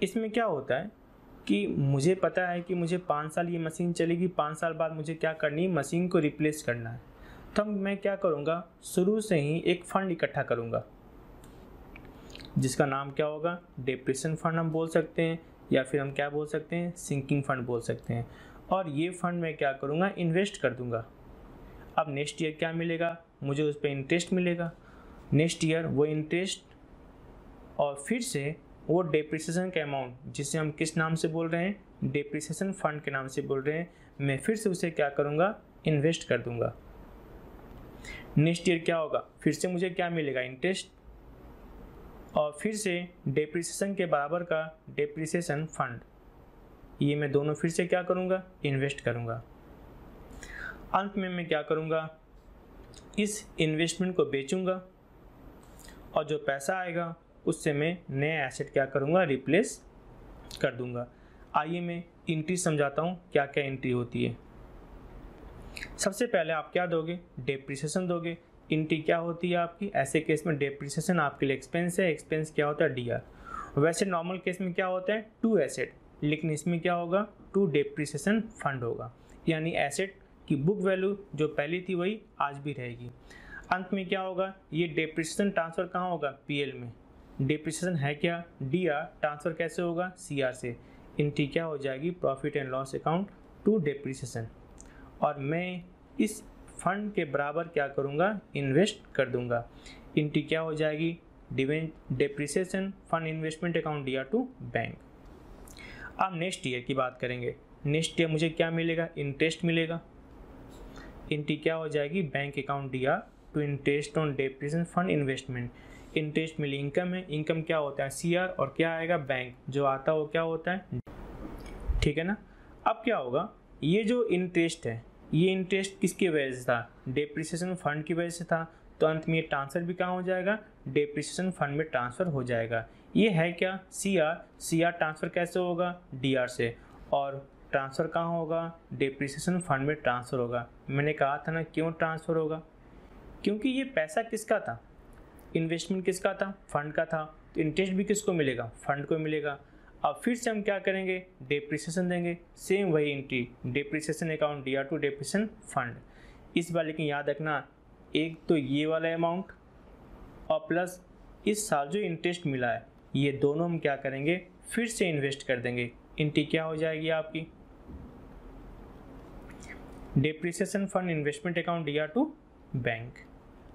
इसमें क्या होता है कि मुझे पता है कि मुझे 5 साल ये मशीन चलेगी, 5 साल बाद मुझे क्या करनी है? मशीन को रिप्लेस करना है। तो मैं क्या करूँगा? शुरू से ही एक फंड इकट्ठा करूँगा जिसका नाम क्या होगा? डेप्रिसिएशन फंड हम बोल सकते हैं, या फिर हम क्या बोल सकते हैं? सिंकिंग फंड बोल सकते हैं। और ये फंड मैं क्या करूँगा? इन्वेस्ट कर दूँगा। अब नेक्स्ट ईयर क्या मिलेगा? मुझे उस पर इंटरेस्ट मिलेगा। नेक्स्ट ईयर वो इंटरेस्ट और फिर से वो डेप्रिसिएशन का अमाउंट, जिसे हम किस नाम से बोल रहे हैं? डेप्रिसिएशन फंड के नाम से बोल रहे हैं। मैं फिर से उसे क्या करूँगा? इन्वेस्ट कर दूँगा। नेक्स्ट ईयर क्या होगा? फिर से मुझे क्या मिलेगा? इंटरेस्ट और फिर से डेप्रिसिएशन के बराबर का डेप्रिसिएशन फंड। ये मैं दोनों फिर से क्या करूँगा? इन्वेस्ट करूँगा। अंत में मैं क्या करूँगा? इस इन्वेस्टमेंट को बेचूँगा और जो पैसा आएगा उससे मैं नया एसेट क्या करूँगा, रिप्लेस कर दूंगा। आइए मैं एंट्री समझाता हूँ क्या क्या एंट्री होती है। सबसे पहले आप क्या दोगे, डेप्रिसिएशन दोगे। एंट्री क्या होती है आपकी, ऐसे केस में डेप्रिसिएशन आपके लिए एक्सपेंस है, एक्सपेंस क्या होता है, डीआर। वैसे नॉर्मल केस में क्या होता है, टू एसेट, लेकिन इसमें क्या होगा, टू डेप्रिसिएशन फंड होगा, यानी एसेट की बुक वैल्यू जो पहले थी वही आज भी रहेगी। अंत में क्या होगा, ये डेप्रिसिएशन ट्रांसफर कहाँ होगा, पीएल में। डेप्रिसिएशन है क्या, डीआर, ट्रांसफर कैसे होगा, सीआर से। एंट्री क्या हो जाएगी, profit and loss account to depreciation, और मैं इस फंड के बराबर क्या करूँगा, इन्वेस्ट कर दूंगा। एंट्री क्या हो जाएगी, depreciation fund investment account DR to bank. अब नेक्स्ट ईयर की बात करेंगे। नेक्स्ट ईयर मुझे क्या मिलेगा, इंटरेस्ट मिलेगा। एंट्री क्या हो जाएगी, bank account DR to interest on depreciation fund investment. Interest मिली, इनकम है, इनकम क्या होता है, सीआर, और क्या आएगा, बैंक, जो आता है वो क्या होता है, ठीक है ना। अब क्या होगा, ये जो इंटरेस्ट है, ये इंटरेस्ट किसकी वजह से था, डेप्रिसिएशन फंड की वजह से था, तो अंत में ये ट्रांसफर भी कहाँ हो जाएगा, डेप्रिसिएशन फंड में ट्रांसफर हो जाएगा। ये है क्या, सीआर, सीआर ट्रांसफर कैसे होगा, डीआर से, और ट्रांसफर कहाँ होगा, डेप्रिसिएशन फंड में ट्रांसफर होगा। मैंने कहा था ना क्यों ट्रांसफर होगा, क्योंकि ये पैसा किसका था, इन्वेस्टमेंट किसका था, फंड का था, तो इंटरेस्ट भी किसको मिलेगा, फंड को मिलेगा। अब फिर से हम क्या करेंगे, डेप्रिसिएशन देंगे, सेम वही entry, depreciation account DR to depreciation fund. इस बार लेकिन याद रखना, एक तो ये वाला अमाउंट और प्लस इस साल जो इंटरेस्ट मिला है, ये दोनों हम क्या करेंगे, फिर से इन्वेस्ट कर देंगे। एंट्री क्या हो जाएगी आपकी, depreciation fund investment account DR to bank.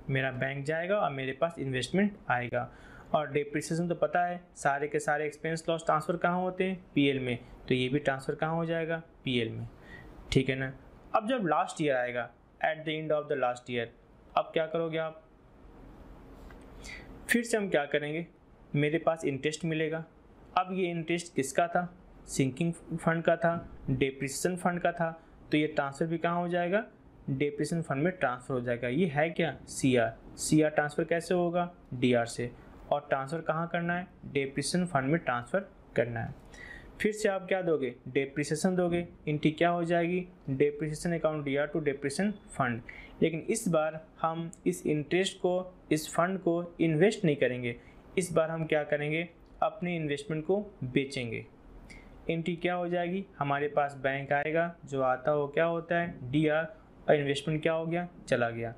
मेरा बैंक जाएगा और मेरे पास इन्वेस्टमेंट आएगा। और डेप्रिसिएशन तो पता है, सारे के सारे एक्सपेंस लॉस ट्रांसफर कहाँ होते हैं, पीएल में, तो ये भी ट्रांसफर कहाँ हो जाएगा, पीएल में, ठीक है ना। अब जब लास्ट ईयर आएगा, at the end of the last year, अब क्या करोगे आप, फिर से हम क्या करेंगे, मेरे पास इंटरेस्ट मिलेगा। अब ये इंटरेस्ट किसका था, सिंकिंग फंड का था, डेप्रिसिएशन फंड का था, तो ये ट्रांसफर भी कहाँ हो जाएगा, डेप्रिसिएशन फंड में ट्रांसफर हो जाएगा। ये है क्या, सीआर, सीआर ट्रांसफर कैसे होगा, डीआर से, और ट्रांसफर कहाँ करना है, डेप्रिसिएशन फंड में ट्रांसफर करना है। फिर से आप क्या दोगे, डेप्रिसिएशन दोगे। एंट्री क्या हो जाएगी, depreciation account DR to depreciation fund. लेकिन इस बार हम इस इंटरेस्ट को, इस फंड को इन्वेस्ट नहीं करेंगे, इस बार हम क्या करेंगे, अपने इन्वेस्टमेंट को बेचेंगे। एंट्री क्या हो जाएगी, हमारे पास बैंक आएगा, जो आता हो क्या होता है, डीआर, और इन्वेस्टमेंट क्या हो गया, चला गया।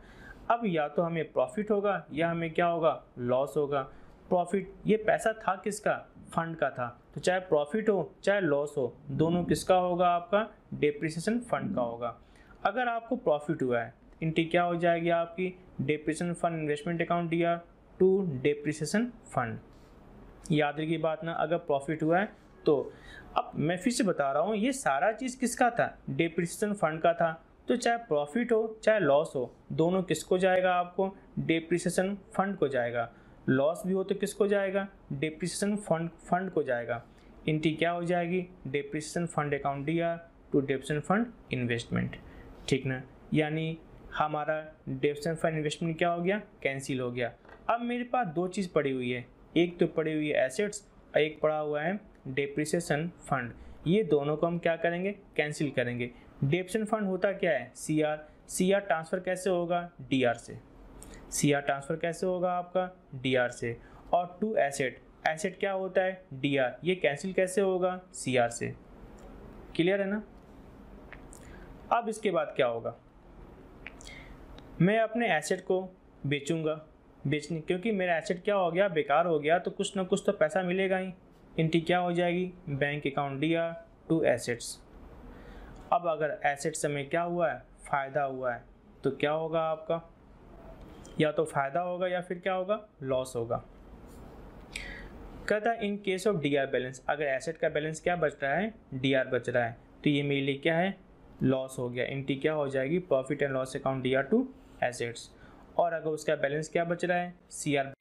अब या तो हमें प्रॉफिट होगा या हमें क्या होगा, लॉस होगा। प्रॉफिट, ये पैसा था किसका, फंड का था, तो चाहे प्रॉफिट हो चाहे लॉस हो, दोनों किसका होगा, आपका डेप्रिसिएशन फंड का होगा। अगर आपको प्रॉफिट हुआ है, एंट्री क्या हो जाएगी आपकी, depreciation fund investment account DR to depreciation fund. याद रखिए बात ना, अगर प्रॉफिट हुआ है तो। अब मैं फिर से बता रहा हूँ, ये सारा चीज़ किसका था, डेप्रिसिएशन फंड का था, तो चाहे प्रॉफिट हो चाहे लॉस हो, दोनों किसको जाएगा, आपको डेप्रिसिएशन फंड को जाएगा। लॉस भी हो तो किसको जाएगा, डेप्रिसिएशन फंड को जाएगा। एंट्री क्या हो जाएगी, depreciation fund account DR to depreciation fund investment, ठीक ना। यानी हमारा डेप्रिसिएशन फंड इन्वेस्टमेंट क्या हो गया, कैंसिल हो गया। अब मेरे पास दो चीज़ पड़ी हुई है, एक तो पड़ी हुई है एसेट्स और एक पड़ा हुआ है डेप्रिसिएशन फंड। ये दोनों को हम क्या करेंगे, कैंसिल करेंगे। डेप्रिसिएशन फंड होता क्या है, सीआर, सीआर ट्रांसफर कैसे होगा, डीआर से, सीआर ट्रांसफर कैसे होगा आपका, डीआर से। और टू एसेट, एसेट क्या होता है, डीआर, ये कैंसिल कैसे होगा, सीआर से। क्लियर है ना। अब इसके बाद क्या होगा, मैं अपने एसेट को बेचूंगा, बेचने, क्योंकि मेरा एसेट क्या हो गया, बेकार हो गया, तो कुछ ना कुछ तो पैसा मिलेगा ही। एंट्री क्या हो जाएगी, bank account DR to assets. अब अगर एसेट से में क्या हुआ है, फ़ायदा हुआ है, तो क्या होगा आपका, या तो फ़ायदा होगा या फिर क्या होगा, लॉस होगा। कहता है in case of DR balance, अगर एसेट का बैलेंस क्या बच रहा है, डीआर बच रहा है, तो ये मेरे लिए क्या है, लॉस हो गया। एंट्री क्या हो जाएगी, profit and loss account DR to assets. और अगर उसका बैलेंस क्या बच रहा है, सीआर,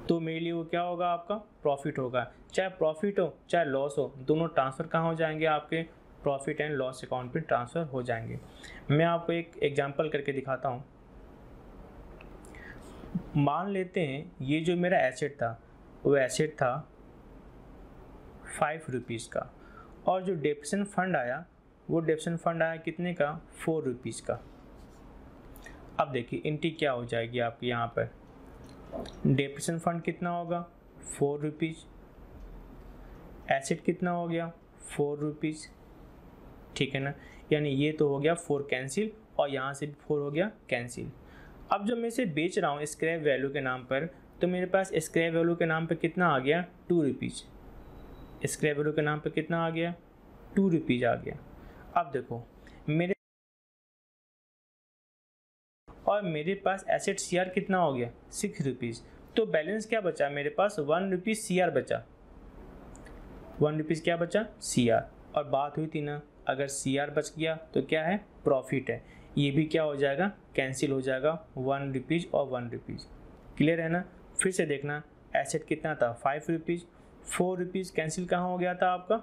तो मेरे लिए वो क्या होगा, आपका प्रॉफिट होगा। चाहे प्रॉफिट हो चाहे लॉस हो, दोनों ट्रांसफ़र कहाँ हो जाएंगे, आपके प्रॉफिट एंड लॉस अकाउंट पे ट्रांसफ़र हो जाएंगे। मैं आपको एक एग्जांपल करके दिखाता हूँ। मान लेते हैं ये जो मेरा एसेट था, वो एसेट था 5 रुपीज़ का, और जो डेप्रिसिएशन फंड आया वो डेप्रिसिएशन फंड आया कितने का, 4 रुपीज़ का। अब देखिए एंट्री क्या हो जाएगी आपकी यहाँ पर, डेप्रिसिएशन फंड कितना होगा 4 रुपीज़, एसेट कितना हो गया 4 रुपीज़, ठीक है ना। यानी ये तो हो गया 4 कैंसिल और यहाँ से भी 4 हो गया कैंसिल। अब जब मैं इसे बेच रहा हूँ स्क्रैप वैल्यू के नाम पर, तो मेरे पास स्क्रैप वैल्यू के नाम पर कितना आ गया 2 रुपीज़, स्क्रैप वैल्यू के नाम पर कितना आ गया 2 रुपीज़ आ गया। अब देखो मेरे पास एसेट CR कितना हो गया 6 रुपीज़, तो बैलेंस क्या बचा मेरे पास 1 रुपीज़ CR बचा, 1 रुपीज़ क्या बचा CR। और बात हुई थी ना, अगर CR बच गया तो क्या है प्रॉफिट है, ये भी क्या हो जाएगा कैंसिल हो जाएगा, 1 रुपीज़ और 1 रुपीज़। क्लियर है ना। फिर से देखना एसेट कितना था 5 रुपीज़, 4 रुपीज़ कैंसिल कहाँ हो गया था आपका,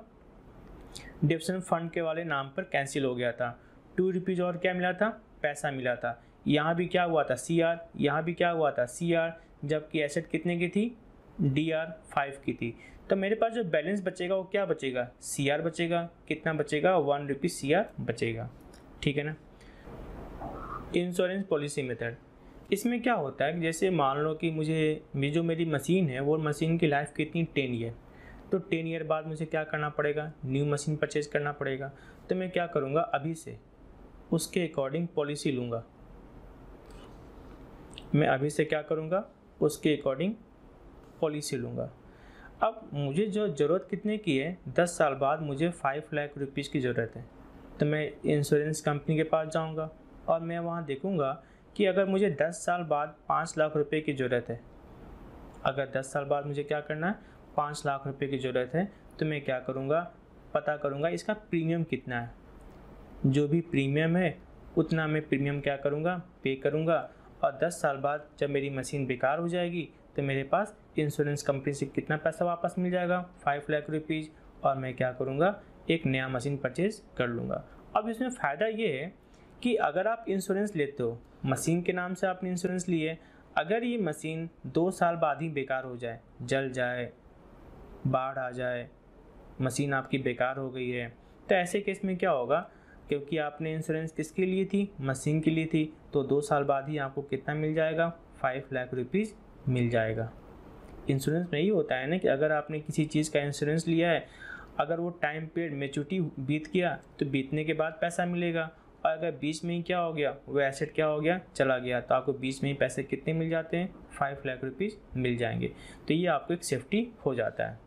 डेप्रिसिएशन फंड के वाले नाम पर कैंसिल हो गया था। 2 रुपीज़ और क्या मिला था, पैसा मिला था। यहाँ भी क्या हुआ था CR, यहाँ भी क्या हुआ था CR, जबकि एसेट कितने की थी DR 5 की थी। तो मेरे पास जो बैलेंस बचेगा वो क्या बचेगा CR बचेगा, कितना बचेगा 1 रुपीज़ CR बचेगा, ठीक है ना। इंश्योरेंस पॉलिसी मेथड, इसमें क्या होता है कि जैसे मान लो कि जो मेरी मशीन है वो मशीन की लाइफ कितनी 10 ईयर, तो 10 ईयर बाद मुझे क्या करना पड़ेगा, न्यू मशीन परचेज करना पड़ेगा। तो मैं क्या करूँगा अभी से उसके अकॉर्डिंग पॉलिसी लूँगा, मैं अभी से क्या करूँगा उसके अकॉर्डिंग पॉलिसी लूँगा। अब मुझे जो ज़रूरत कितने की है, 10 साल बाद मुझे 5 लाख रुपीज़ की ज़रूरत है, तो मैं इंश्योरेंस कंपनी के पास जाऊँगा और मैं वहाँ देखूँगा कि अगर मुझे 10 साल बाद 5 लाख रुपए की ज़रूरत है, अगर 10 साल बाद मुझे क्या करना है 5 लाख रुपए की ज़रूरत है, तो मैं क्या करूँगा पता करूँगा इसका प्रीमियम कितना है, जो भी प्रीमियम है उतना मैं प्रीमियम क्या करूँगा पे करूँगा। और 10 साल बाद जब मेरी मशीन बेकार हो जाएगी तो मेरे पास इंश्योरेंस कंपनी से कितना पैसा वापस मिल जाएगा 5 लाख रुपीज़, और मैं क्या करूँगा एक नया मशीन परचेज कर लूँगा। अब इसमें फ़ायदा ये है कि अगर आप इंश्योरेंस लेते हो, मशीन के नाम से आपने इंश्योरेंस लिए, अगर ये मशीन 2 साल बाद ही बेकार हो जाए, जल जाए, बाढ़ आ जाए, मशीन आपकी बेकार हो गई है, तो ऐसे केस में क्या होगा, क्योंकि आपने इंश्योरेंस किसके लिए थी मशीन के लिए थी, तो 2 साल बाद ही आपको कितना मिल जाएगा 5 लाख रुपीज़ मिल जाएगा। इंश्योरेंस में यही होता है ना कि अगर आपने किसी चीज़ का इंश्योरेंस लिया है, अगर वो टाइम पीरियड मैच्योरिटी बीत गया तो बीतने के बाद पैसा मिलेगा, और अगर बीच में ही क्या हो गया वो एसेट क्या हो गया चला गया, तो आपको बीच में ही पैसे कितने मिल जाते हैं 5 लाख रुपीज़ मिल जाएंगे। तो ये आपको एक सेफ्टी हो जाता है।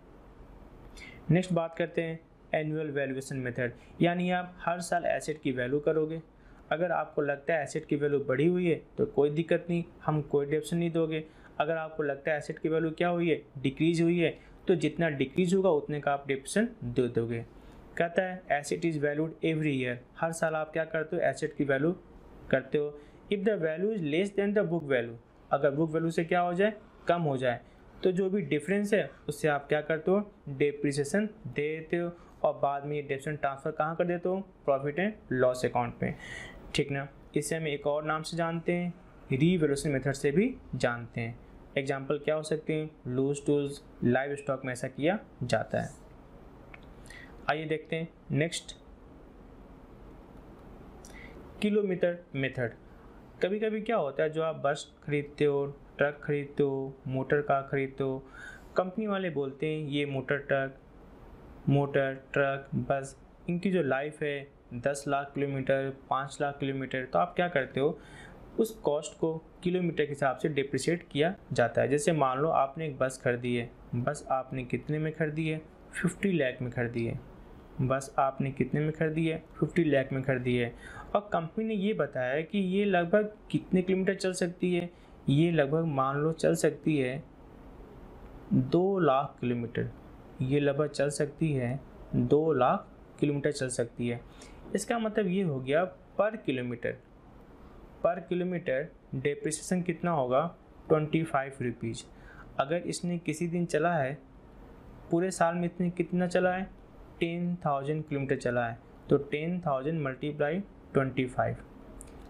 नेक्स्ट बात करते हैं एनुअल वैल्यूएशन मेथड, यानी आप हर साल एसेट की वैल्यू करोगे। अगर आपको लगता है एसेट की वैल्यू बढ़ी हुई है तो कोई दिक्कत नहीं, हम कोई डेप्रिसिएशन नहीं दोगे। अगर आपको लगता है एसेट की वैल्यू क्या हुई है डिक्रीज हुई है, तो जितना डिक्रीज होगा उतने का आप डेप्रिसिएशन दे दोगे। कहता है asset is valued every year, हर साल आप क्या करते हो एसेट की वैल्यू करते हो। If the value is less than the book value, अगर बुक वैल्यू से क्या हो जाए कम हो जाए, तो जो भी डिफरेंस है उससे आप क्या करते हो डेप्रिसिएशन दे देते हो, और बाद में ये डेप्रिसिएशन ट्रांसफ़र कहाँ कर देते हो प्रॉफिट एंड लॉस अकाउंट में, ठीक ना। इसे हम एक और नाम से जानते हैं, रीवैल्यूएशन मेथड से भी जानते हैं। एग्जाम्पल क्या हो सकते हैं, लूज टूल्स, लाइव स्टॉक में ऐसा किया जाता है। आइए देखते हैं नेक्स्ट, किलोमीटर मेथड। कभी कभी क्या होता है, जो आप बस खरीदते हो, ट्रक खरीदते हो, मोटर कार खरीदते हो, कंपनी वाले बोलते हैं ये मोटर ट्रक बस इनकी जो लाइफ है 10 लाख किलोमीटर 5 लाख किलोमीटर, तो आप क्या करते हो उस कॉस्ट को किलोमीटर के हिसाब से डिप्रिशिएट किया जाता है। जैसे मान लो आपने एक बस खरीदी है, बस आपने कितने में खरीदी है 50 लाख में खरीदी है, बस आपने कितने में खरीदी है 50 लाख में खरीदी है, और कंपनी ने ये बताया कि ये लगभग कितने किलोमीटर चल सकती है, ये लगभग मान लो चल सकती है 2 लाख किलोमीटर, ये लगभग चल सकती है 2 लाख किलोमीटर चल सकती है। इसका मतलब ये हो गया पर किलोमीटर डेप्रिसिएशन कितना होगा 25 रुपीज़। अगर इसने किसी दिन चला है, पूरे साल में इतने कितना चला है 10,000 किलोमीटर चला है, तो 10,000 मल्टीप्लाई 25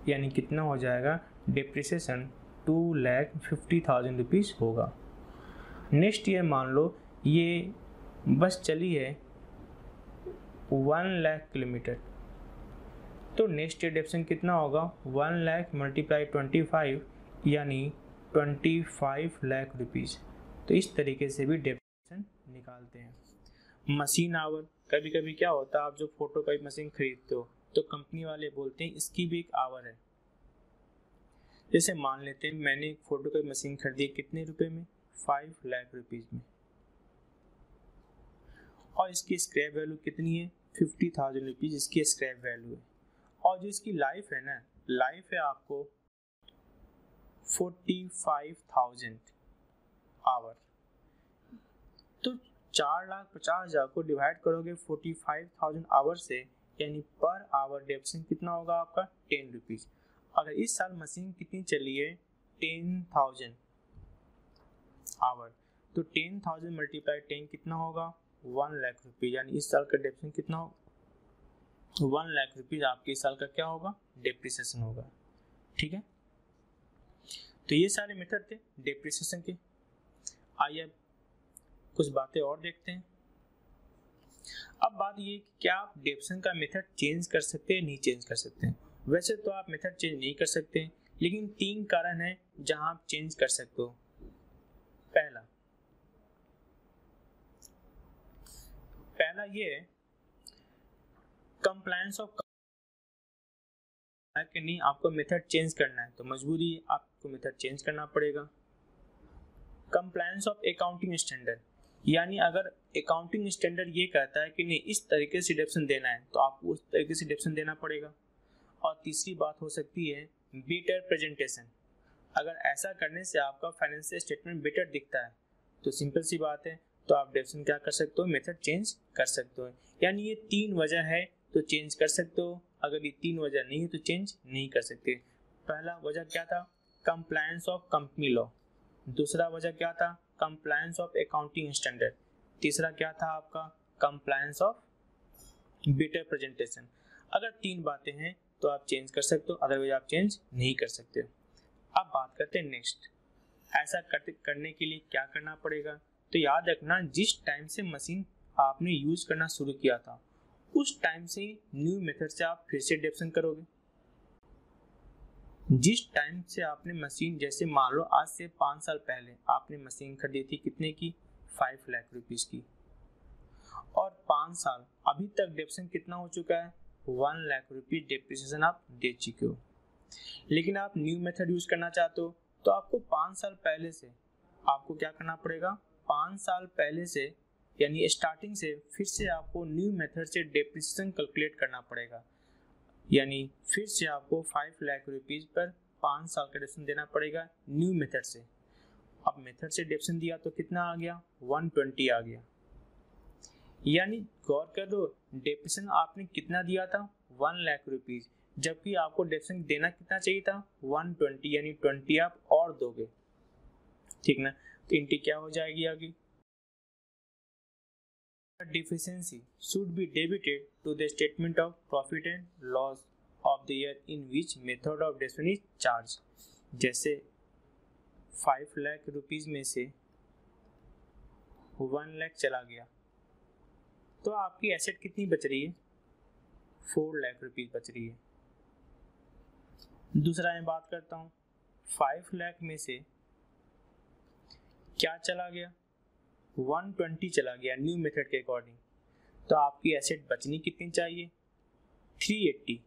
यानी कितना हो जाएगा डेप्रिसिएशन 2,50,000 रुपीज़ होगा। नेक्स्ट ईयर मान लो ये बस चली है 1 लाख किलोमीटर, तो नेक्स्ट ईयर डेप्रिसिएशन कितना होगा, 1 लाख मल्टीप्लाई 25 यानी 25 लाख रुपीज़। तो इस तरीके से भी डेप्रिसिएशन निकालते हैं। मशीन आवर, कभी कभी क्या होता है, आप जो फोटोकॉपी मशीन खरीदते हो तो कंपनी वाले बोलते हैं इसकी भी एक आवर है। जैसे मान लेते हैं मैंने एक फोटोकॉपी मशीन खरीदी कितने रुपए में, 5 लाख रुपीज़ में, और इसकी स्क्रैप वैल्यू कितनी है, 50,000 रुपीज़ इसकी स्क्रैप वैल्यू है। और जो इसकी लाइफ है ना, लाइफ है आपको 45,000 आवर। तो 4,50,000 को डिवाइड करोगे 45,000 आवर से, यानी पर आवर डेप्रिसिएशन कितना होगा आपका, 10 रुपीज़। अगर इस साल मशीन कितनी चली है, 10,000 आवर, तो 10,000 मल्टीप्लाई 10 कितना होगा, 1 लाख रुपीज़। यानी इस साल का डेप्रिसिएशन कितना होगा, 1 लाख रुपीज़ आपके इस साल का क्या होगा, डेप्रिसिएशन होगा। ठीक है, तो ये सारे मेथड थे डेप्रिसिएशन के। आइए अब कुछ बातें और देखते हैं। अब बात ये कि क्या आप डेप्रिसिएशन का मेथड चेंज कर सकते हैं, नहीं चेंज कर सकते हैं। वैसे तो आप मेथड चेंज नहीं कर सकते, लेकिन 3 कारण है जहां आप चेंज कर सकते हो। पहला ये है कंप्लायंस ऑफ, कि नहीं आपको मेथड चेंज करना है तो मजबूरी आपको मेथड चेंज करना पड़ेगा। कंप्लायंस ऑफ अकाउंटिंग स्टैंडर्ड, यानी अगर अकाउंटिंग स्टैंडर्ड ये कहता है कि नहीं इस तरीके से डेप्रिसिएशन देना है तो आपको उस तरीके से डेप्रिसिएशन देना पड़ेगा। और तीसरी बात हो सकती है बेटर प्रेजेंटेशन, अगर ऐसा करने से आपका फाइनेंशियल स्टेटमेंट बेटर दिखता है तो सिंपल सी बात है, तो आप डेप्रिसिएशन क्या कर सकते हो, मेथड चेंज कर सकते हो। यानी ये 3 वजह है तो चेंज कर सकते हो, अगर ये 3 वजह नहीं है तो चेंज नहीं कर सकते। पहला वजह क्या था, कंप्लायंस ऑफ कंपनी लॉ। दूसरा वजह क्या था, कंप्लायंस ऑफ अकाउंटिंग स्टैंडर्ड। तीसरा क्या था आपका, कंप्लायंस ऑफ बेटर प्रेजेंटेशन। अगर 3 बातें हैं तो आप चेंज कर सकते हो, अदरवाइज आप चेंज नहीं कर सकते। अब बात करते हैं नेक्स्ट, ऐसा करने के लिए क्या करना पड़ेगा। तो याद रखना, जिस टाइम से मशीन आपने यूज करना शुरू किया था उस टाइम से न्यू मेथड से आप फिर से डेप्रिसिएशन करोगे। जिस टाइम से आपने मशीन, जैसे मान लो आज से 5 साल पहले आपने मशीन खरीदी थी कितने की, 5 लाख रुपीज की, और 5 साल अभी तक डेप्रिसिएशन कितना हो चुका है, 1 लाख रुपीज डेप्रिसिएशन आप दे चुके हो। लेकिन आप न्यू मेथड यूज करना चाहते हो तो आपको 5 साल पहले से आपको क्या करना पड़ेगा, 5 साल पहले से यानी स्टार्टिंग से फिर से आपको न्यू मेथड से डेप्रिसिएशन कैलकुलेट करना पड़ेगा। यानी फिर से आपको 5 लाख रुपीज पर 5 साल का डेप्रिसिएशन देना पड़ेगा न्यू मेथड से। अब मेथड से डेप्रिसिएशन दिया तो कितना आ गया, 120 आ गया। यानी गौर कर लो, डेप्रिसिएशन आपने कितना दिया था, 1 लाख रुपीज, जबकि आपको डेप्रिसिएशन देना कितना चाहिए था, 120, यानी 20 आप और दोगे। ठीक ना, तो इनकी क्या हो जाएगी आगे, deficiency should be debited to the statement of profit and loss of the year in which method of deduction is charged। जैसे 5 लाख रुपीज में से 1 लाख चला गया तो आपकी एसेट कितनी बच रही है, 4 लाख रुपीज बच रही है। दूसरा मैं बात करता हूँ, 5 लाख में से क्या चला गया, 120 चला गया न्यू मेथड के अकॉर्डिंग, तो आपकी एसेट बचनी कितनी चाहिए, 380,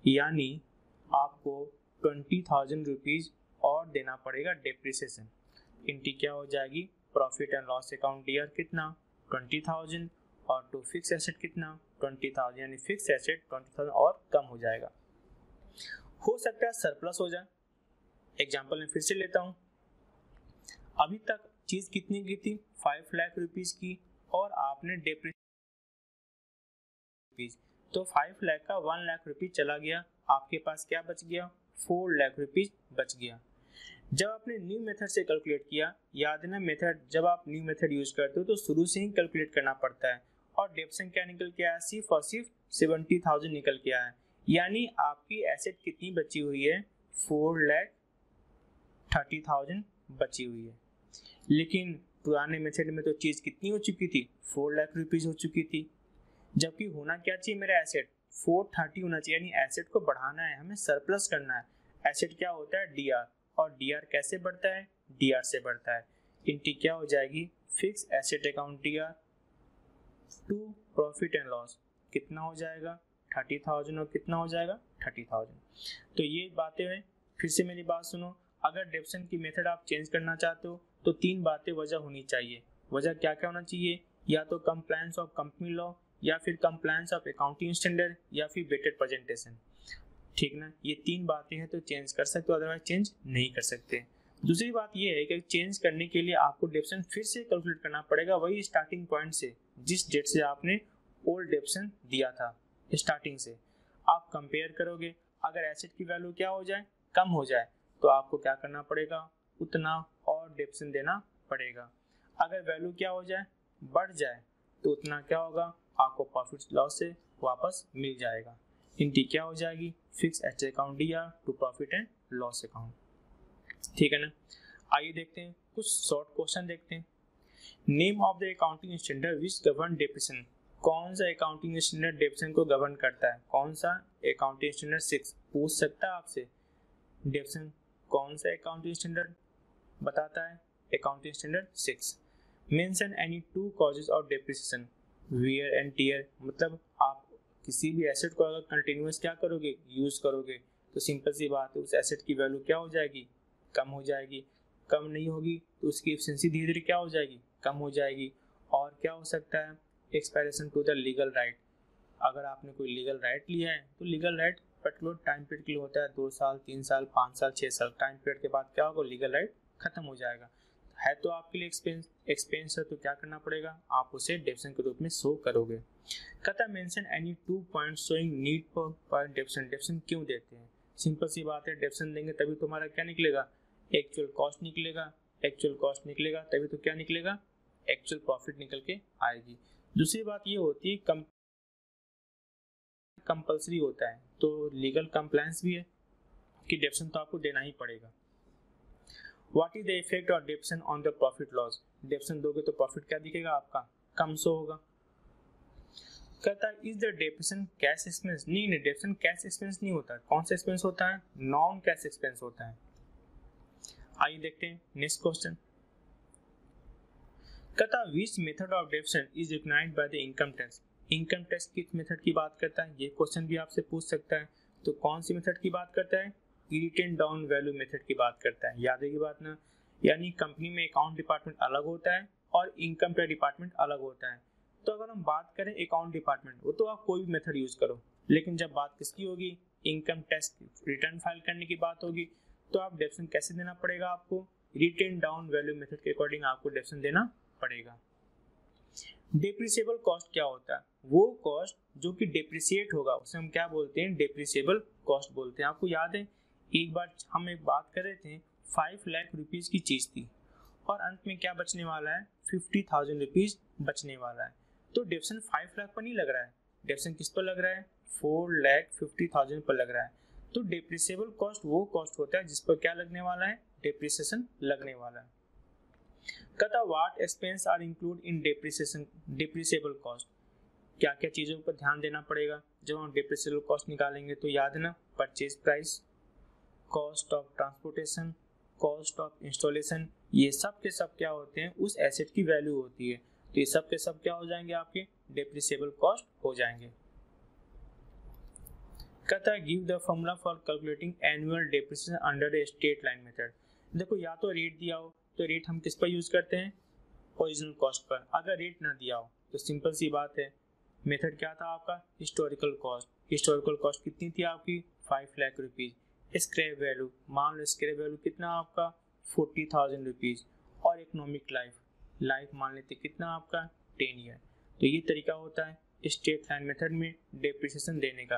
यानी आपको 20,000 रुपीज और देना पड़ेगा डेप्रिसिएशन। इनकी क्या हो जाएगी, profit and loss account year कितना, 20,000, और टू फिक्स एसेट कितना, 20,000, यानी फिक्स एसेट 20,000 और कम हो जाएगा। हो सकता है सरप्लस हो जाए। एग्जाम्पल में फिर से लेता हूँ, अभी तक चीज कितनी की थी, 5 लाख रुपीज की, और आपने डेप्रिसिएशन, तो 5 लाख का 1 लाख रुपीज चला गया, आपके पास क्या बच गया, 4 लाख रुपीज बच गया। जब आपने न्यू मेथड से कैलकुलेट किया, याद है ना मेथड, जब आप न्यू मेथड यूज करते हो तो शुरू से ही कैलकुलेट करना पड़ता है, और डेप्रिसिएशन क्या निकल के आया, सिर्फ और सिर्फ 70,000 निकल के आया। यानी आपकी एसेट कितनी बची हुई है, 4,30,000 बची हुई है। लेकिन पुराने मेथड में तो चीज़ कितनी हो चुकी थी, 4 लाख रुपीज़ हो चुकी थी, जबकि होना क्या चाहिए मेरा एसेट 430 होना चाहिए, यानी एसेट को बढ़ाना है, हमें सरप्लस करना है। एसेट क्या होता है, डीआर, और डीआर कैसे बढ़ता है, डीआर से बढ़ता है। इनकी क्या हो जाएगी, fix asset account DR to profit and loss कितना हो जाएगा 30,000 और कितना हो जाएगा 30,000। तो ये बातें हैं। फिर से मेरी बात सुनो, अगर डेप्शन की मेथड आप चेंज करना चाहते हो तो 3 बातें वजह होनी चाहिए। वजह क्या क्या होना चाहिए, या तो कंप्लायंस ऑफ कंपनी लॉ, या फिर कंप्लायंस ऑफ अकाउंटिंग स्टैंडर्ड, या फिर बेटर प्रेजेंटेशन। ठीक ना, ये 3 बातें हैं तो चेंज कर सकते हो, अदरवाइज चेंज नहीं कर सकते। दूसरी बात ये है कि चेंज करने के लिए आपको डेप्शन फिर से कैलकुलेट करना पड़ेगा, वही स्टार्टिंग पॉइंट से, जिस डेट से आपने ओल्ड डेप्शन दिया था स्टार्टिंग से। आप कंपेयर करोगे, अगर एसेट की वैल्यू क्या हो जाए, कम हो जाए, तो आपको क्या करना पड़ेगा, उतना और डेप्शन देना पड़ेगा। अगर वैल्यू क्या हो जाए, बढ़ जाए, तो उतना क्या होगा, आपको प्रॉफिट लॉस से वापस मिल जाएगा। इनकी क्या हो जाएगी, fix asset account DR to profit and loss account. ठीक है ना। आइए देखते हैं कुछ शॉर्ट क्वेश्चन देखते हैं। Name of the accounting standard which govern depreciation. कौन सा अकाउंटिंग स्टैंडर्ड डेप्रिसिएशन को गवर्न करता है, कौन सा अकाउंटिंग स्टैंडर्ड 6 पूछ सकता है आपसे। डेप्रिसिएशन कौन सा अकाउंटिंग स्टैंडर्ड बताता है, accounting standard 6। Mention any 2 causes of depreciation, wear and tier. मतलब आप किसी भी एसेट को अगर कंटिन्यूअस क्या करोगे, यूज करोगे, तो सिंपल सी बात है, उस एसेट की वैल्यू क्या हो जाएगी, कम हो जाएगी। कम नहीं होगी तो उसकी एफिशिएंसी धीरे धीरे क्या हो जाएगी, कम हो जाएगी। और क्या हो सकता है, expiration to the legal right. अगर आपने कोई लीगल राइट लिया है तो legal right particular time period के लिए होता है, 2 साल 3 साल 5 साल 6 साल। टाइम पीरियड के बाद क्या होगा, लीगल राइट खत्म हो जाएगा। है तो आपके लिए एक्सपेंस है, तो क्या करना पड़ेगा, आप उसे डेप्शन के रूप में शो करोगे। कहता mention any 2 points showing need for डेप्शन। डेप्शन क्यों देते हैं, सिंपल सी बात है, डेप्शन देंगे तभी तुम्हारा क्या निकलेगा, एक्चुअल कॉस्ट निकलेगा। एक्चुअल कॉस्ट निकलेगा तभी तो क्या निकलेगा, एक्चुअल प्रॉफिट निकल के आएगी। दूसरी बात ये होती है कंपल्सरी होता है, तो लीगल कंप्लायंस भी है कि डेप्शन तो आपको देना ही पड़ेगा। What is the effect of डेप्शन on the profit loss. डेप्शन दोगे तो प्रॉफिट क्या दिखेगा आपका, कम सो होगा। कहता है इज द डेप्शन कैश एक्सपेंस। नहीं, डेप्शन कैश एक्सपेंस नहीं होता। कौन सा एक्सपेंस होता है, नॉन कैश एक्सपेंस होता है। आइए देखते हैं नेक्स्ट क्वेश्चन। कहता which method of depreciation is recognized by the income tax. Income tax किस मेथड की बात करता है, ये क्वेश्चन भी आपसे पूछ सकता है। तो कौन सी मेथड की बात करता है, रिटेन डाउन वैल्यू मेथड की बात करता है। याद है की बात ना, यानी कंपनी में अकाउंट डिपार्टमेंट अलग होता है और इनकम टैक्स डिपार्टमेंट अलग होता है। तो अगर हम बात करें अकाउंट डिपार्टमेंट, वो तो आप कोई भी मेथड यूज करो, लेकिन जब बात किसकी होगी, इनकम टैक्स रिटर्न फाइल करने की बात होगी, तो आप डेप्शन कैसे देना पड़ेगा, आपको रिटेन डाउन वैल्यू मेथड के अकॉर्डिंग आपको डेप्शन देना पड़ेगा। डेप्रिसिएबल कॉस्ट क्या होता है, वो कॉस्ट जो कि डेप्रिसिएट होगा उसे हम क्या बोलते हैं, डेप्रिसिएबल कॉस्ट बोलते हैं। आपको याद है एक बार हम एक बात कर रहे थे, 5 लाख रुपीज की चीज थी और अंत में क्या बचने वाला है, 50,000 रुपीज बचने वाला है। तो डेप्शन 5 लाख पर नहीं लग रहा है, डेप्शन किस पर लग रहा है, 4,50,000 पर लग रहा है। तो डेप्रिसिएबल कॉस्ट वो कॉस्ट होता है जिस पर क्या लगने वाला है, डेप्रिसिएशन लगने वाला है। कहता what expense are include in depreciation depreciable cost. क्या क्या चीजों पर ध्यान देना पड़ेगा जब हम डेप्रिसिएबल कॉस्ट निकालेंगे, तो याद है ना, purchase price, cost of transportation, cost of installation, ये सब के सब क्या होते हैं, उस एसेट की वैल्यू होती है। तो ये सब के सब क्या हो जाएंगे, आपके डेप्रिसिएबल कॉस्ट हो जाएंगे। कहता है give the formula for calculating annual depreciation under the straight line method. देखो या तो रेट दिया हो तो रेट हम किस पर यूज करते हैं, ओरिजिनल कॉस्ट पर। अगर रेट ना दिया हो तो सिंपल सी बात है, मेथड क्या था आपका, हिस्टोरिकल कॉस्ट। हिस्टोरिकल कॉस्ट कितनी थी आपकी, 5 लाख रुपीज। स्क्रैप वैल्यू, मान लो स्क्रैप वैल्यू कितना आपका, 40,000 रुपीज। और इकोनॉमिक लाइफ मान लेते कितना आपका, 10 ईयर। तो ये तरीका होता है स्ट्रेट लाइन मेथड में डेप्रिसिएशन देने का।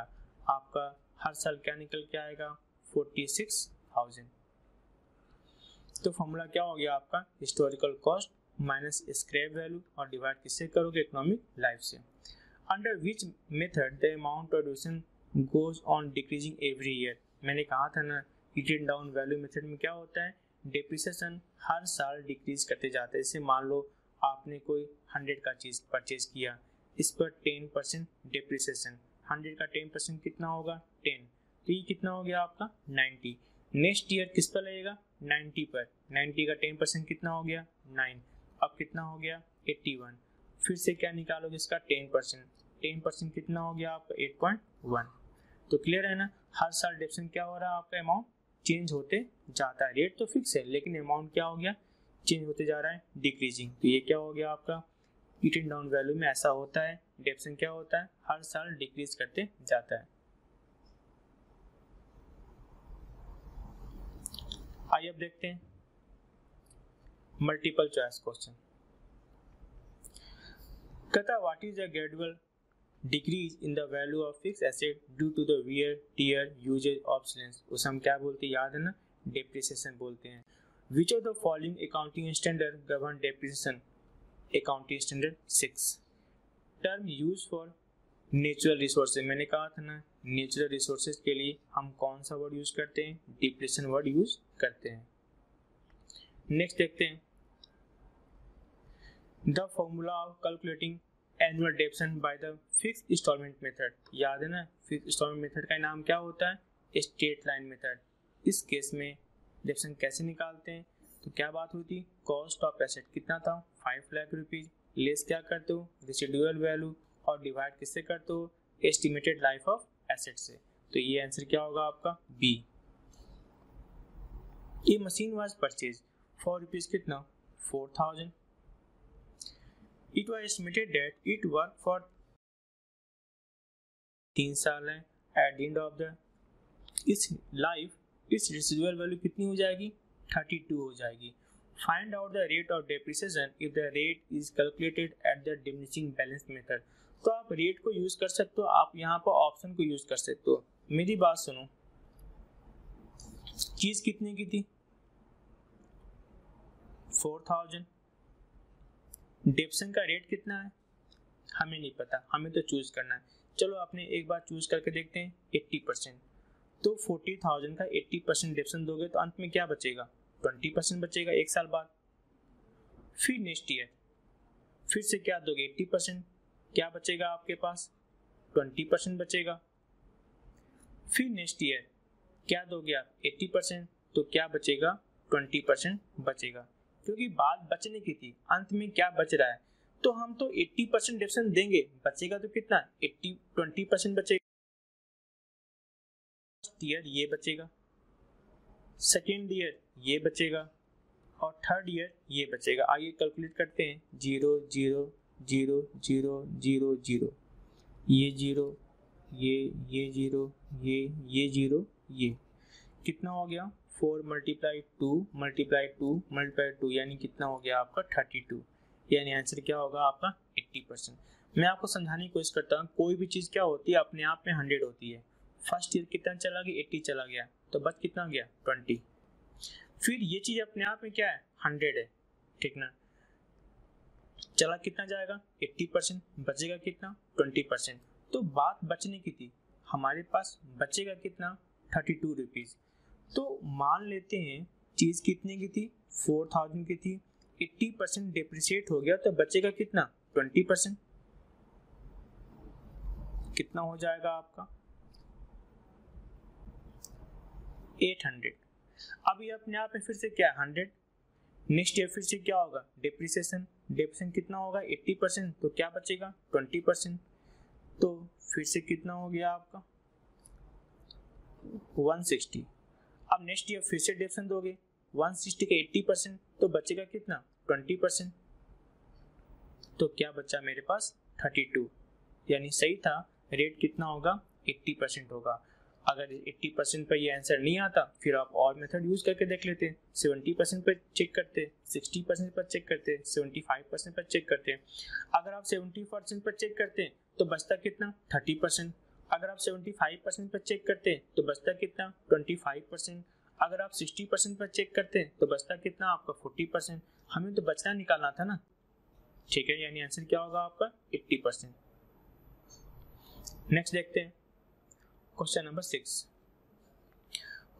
आपका हर साल क्या निकल के आएगा, 46,000। तो फॉर्मूला क्या हो गया आपका, historical cost minus scrap value और डिवाइड किससे करोगे, इकोनॉमिक लाइफ से। Under which method the amount of division goes on decreasing every year. मैंने कहा था ना, रिटेन डाउन वैल्यू मेथड में क्या होता है, डेप्रिसिएशन हर साल डिक्रीज करते जाता है। जैसे मान लो आपने कोई 100 का चीज परचेज किया, इस पर 10% डेप्रिसिएशन, 100 का 10% कितना होगा 10, तो ये कितना हो गया आपका 90। नेक्स्ट ईयर किस पर लगेगा 90 पर, 90 का 10% कितना हो गया 9, अब कितना हो गया 81। फिर से क्या निकालोगे इसका 10%, 10% कितना हो गया आपका 8.1। तो क्लियर है ना, हर साल डेप्रिसिएशन क्या हो रहा है आपका अमाउंट चेंज होते जाता है। रेट तो फिक्स है लेकिन अमाउंट क्या हो गया चेंज होते जा रहा है डिक्रीजिंग। तो ये क्या हो गया आपका रिटन डाउन वैल्यू में ऐसा होता है, डेप्रिसिएशन क्या होता है हर साल डिक्रीज करते जाता है। आइए अब देखते हैं मल्टीपल चॉइस क्वेश्चन। कहता what is the gradual decrease in the value of fix asset due to the wear tear usage obsolescence, उसे हम क्या बोलते हैं याद है ना डेप्रिसिएशन बोलते हैं। विच of the following accounting standard govern depreciation, accounting standard 6। Term use for natural resources, मैंने कहा था ना नेचुरल रिसोर्सेज के लिए हम कौन सा वर्ड यूज करते हैं डिप्रिसिएशन वर्ड यूज करते हैं। नेक्स्ट देखते हैं the formula of calculating annual depreciation by the fixed instalment method, याद है ना फिक्स्ड इंस्टॉलमेंट मेथड का नाम क्या होता है स्ट्रेट लाइन मेथड। इस केस में डेप्रिसिएशन कैसे निकालते हैं, तो क्या बात हुई थी कॉस्ट ऑफ एसेट कितना था 5 लाख रुपीज, लेस क्या करते हो रेसिडुअल वैल्यू और डिवाइड किससे करते हो एस्टिमेटेड लाइफ ऑफ एसेट से। तो ये आंसर क्या होगा आपका बी। ये machine was purchase for rupees कितना 4000, it was estimated that it work for 3 साल है, at the end of the इस लाइफ इस रेसिडुअल वैल्यू कितनी हो जाएगी 32 हो जाएगी। Find out the rate of depreciation if the rate is calculated at the diminishing balance method. तो आप रेट को यूज कर सकते हो, आप यहाँ पर ऑप्शन को यूज कर सकते हो। मेरी बात सुनो, चीज कितने की थी 4000, डेप्रिसिएशन का रेट कितना है हमें नहीं पता, हमें तो चूज करना है। चलो आपने एक बार चूज करके देखते हैं 80%, तो 40,000 का 80% डेप्रिसिएशन दोगे तो अंत में क्या बचेगा 20% बचेगा एक साल बाद। फिर नेक्स्ट ईयर फिर से क्या दोगे 80%, क्या बचेगा आपके पास 20% बचेगा। फिर नेक्स्ट ईयर क्या दोगे आप 80%, तो क्या बचेगा 20% बचेगा, क्योंकि बात बचने की थी अंत में क्या बच रहा है, तो हम तो 80% डेप्रिसिएशन देंगे, बचेगा तो कितना 20% बचेगा। फर्स्ट ईयर ये बचेगा, सेकेंड ईयर ये बचेगा और थर्ड ईयर ये बचेगा। आइए कैलकुलेट करते हैं 0 0 0 0 0 0, ये 0 ये 0 ये 0 ये कितना हो गया 4 × 2 यानी कितना हो गया आपका 32, यानी आंसर क्या होगा आपका 80%। मैं आपको समझाने की कोशिश करता हूँ, कोई भी चीज़ क्या होती है अपने आप में 100 होती है। फर्स्ट ईयर कितना चला गया 80 चला गया, तो बच कितना गया 20। फिर ये चीज़ अपने आप में क्या है 100 है, ठीक ना, चला कितना जाएगा 80%, बचेगा कितना 20%। तो बात बचने की थी, हमारे पास बचेगा कितना 32 रुपीज़। तो मान लेते हैं चीज़ कितने की थी 4000 की थी, 80% डिप्रिशिएट हो गया तो बचेगा कितना 20%, कितना हो जाएगा आपका 800। अब ये अपने आप में फिर से क्या 100, नेक्स्ट ईयर फिर से क्या होगा डेप्रिसिएशन कितना होगा 80%, तो क्या बचेगा 20%, तो फिर से कितना हो गया आपका 160। अब नेक्स्ट ईयर फिर से डेप्रिसिएशन दोगे 160 का 80%, तो बचेगा कितना 20%, तो क्या बचा मेरे पास 32, यानी सही था रेट कितना होगा 80% होगा। अगर 80% पर ये आंसर नहीं आता फिर आप और मेथड यूज करके देख लेते हैं, 70% पर चेक करते, 60% पर चेक करते, 75% पर चेक करते। अगर आप 70% पर चेक करते तो बचता कितना 30%, अगर आप 75% पर चेक करते तो बचता कितना 25%, अगर आप 60% पर चेक करते तो बचता कितना आपका 40%। हमें तो बचना निकालना था ना, ठीक है, यानी आंसर क्या होगा आपका 80%। नेक्स्ट देखते हैं question number 6।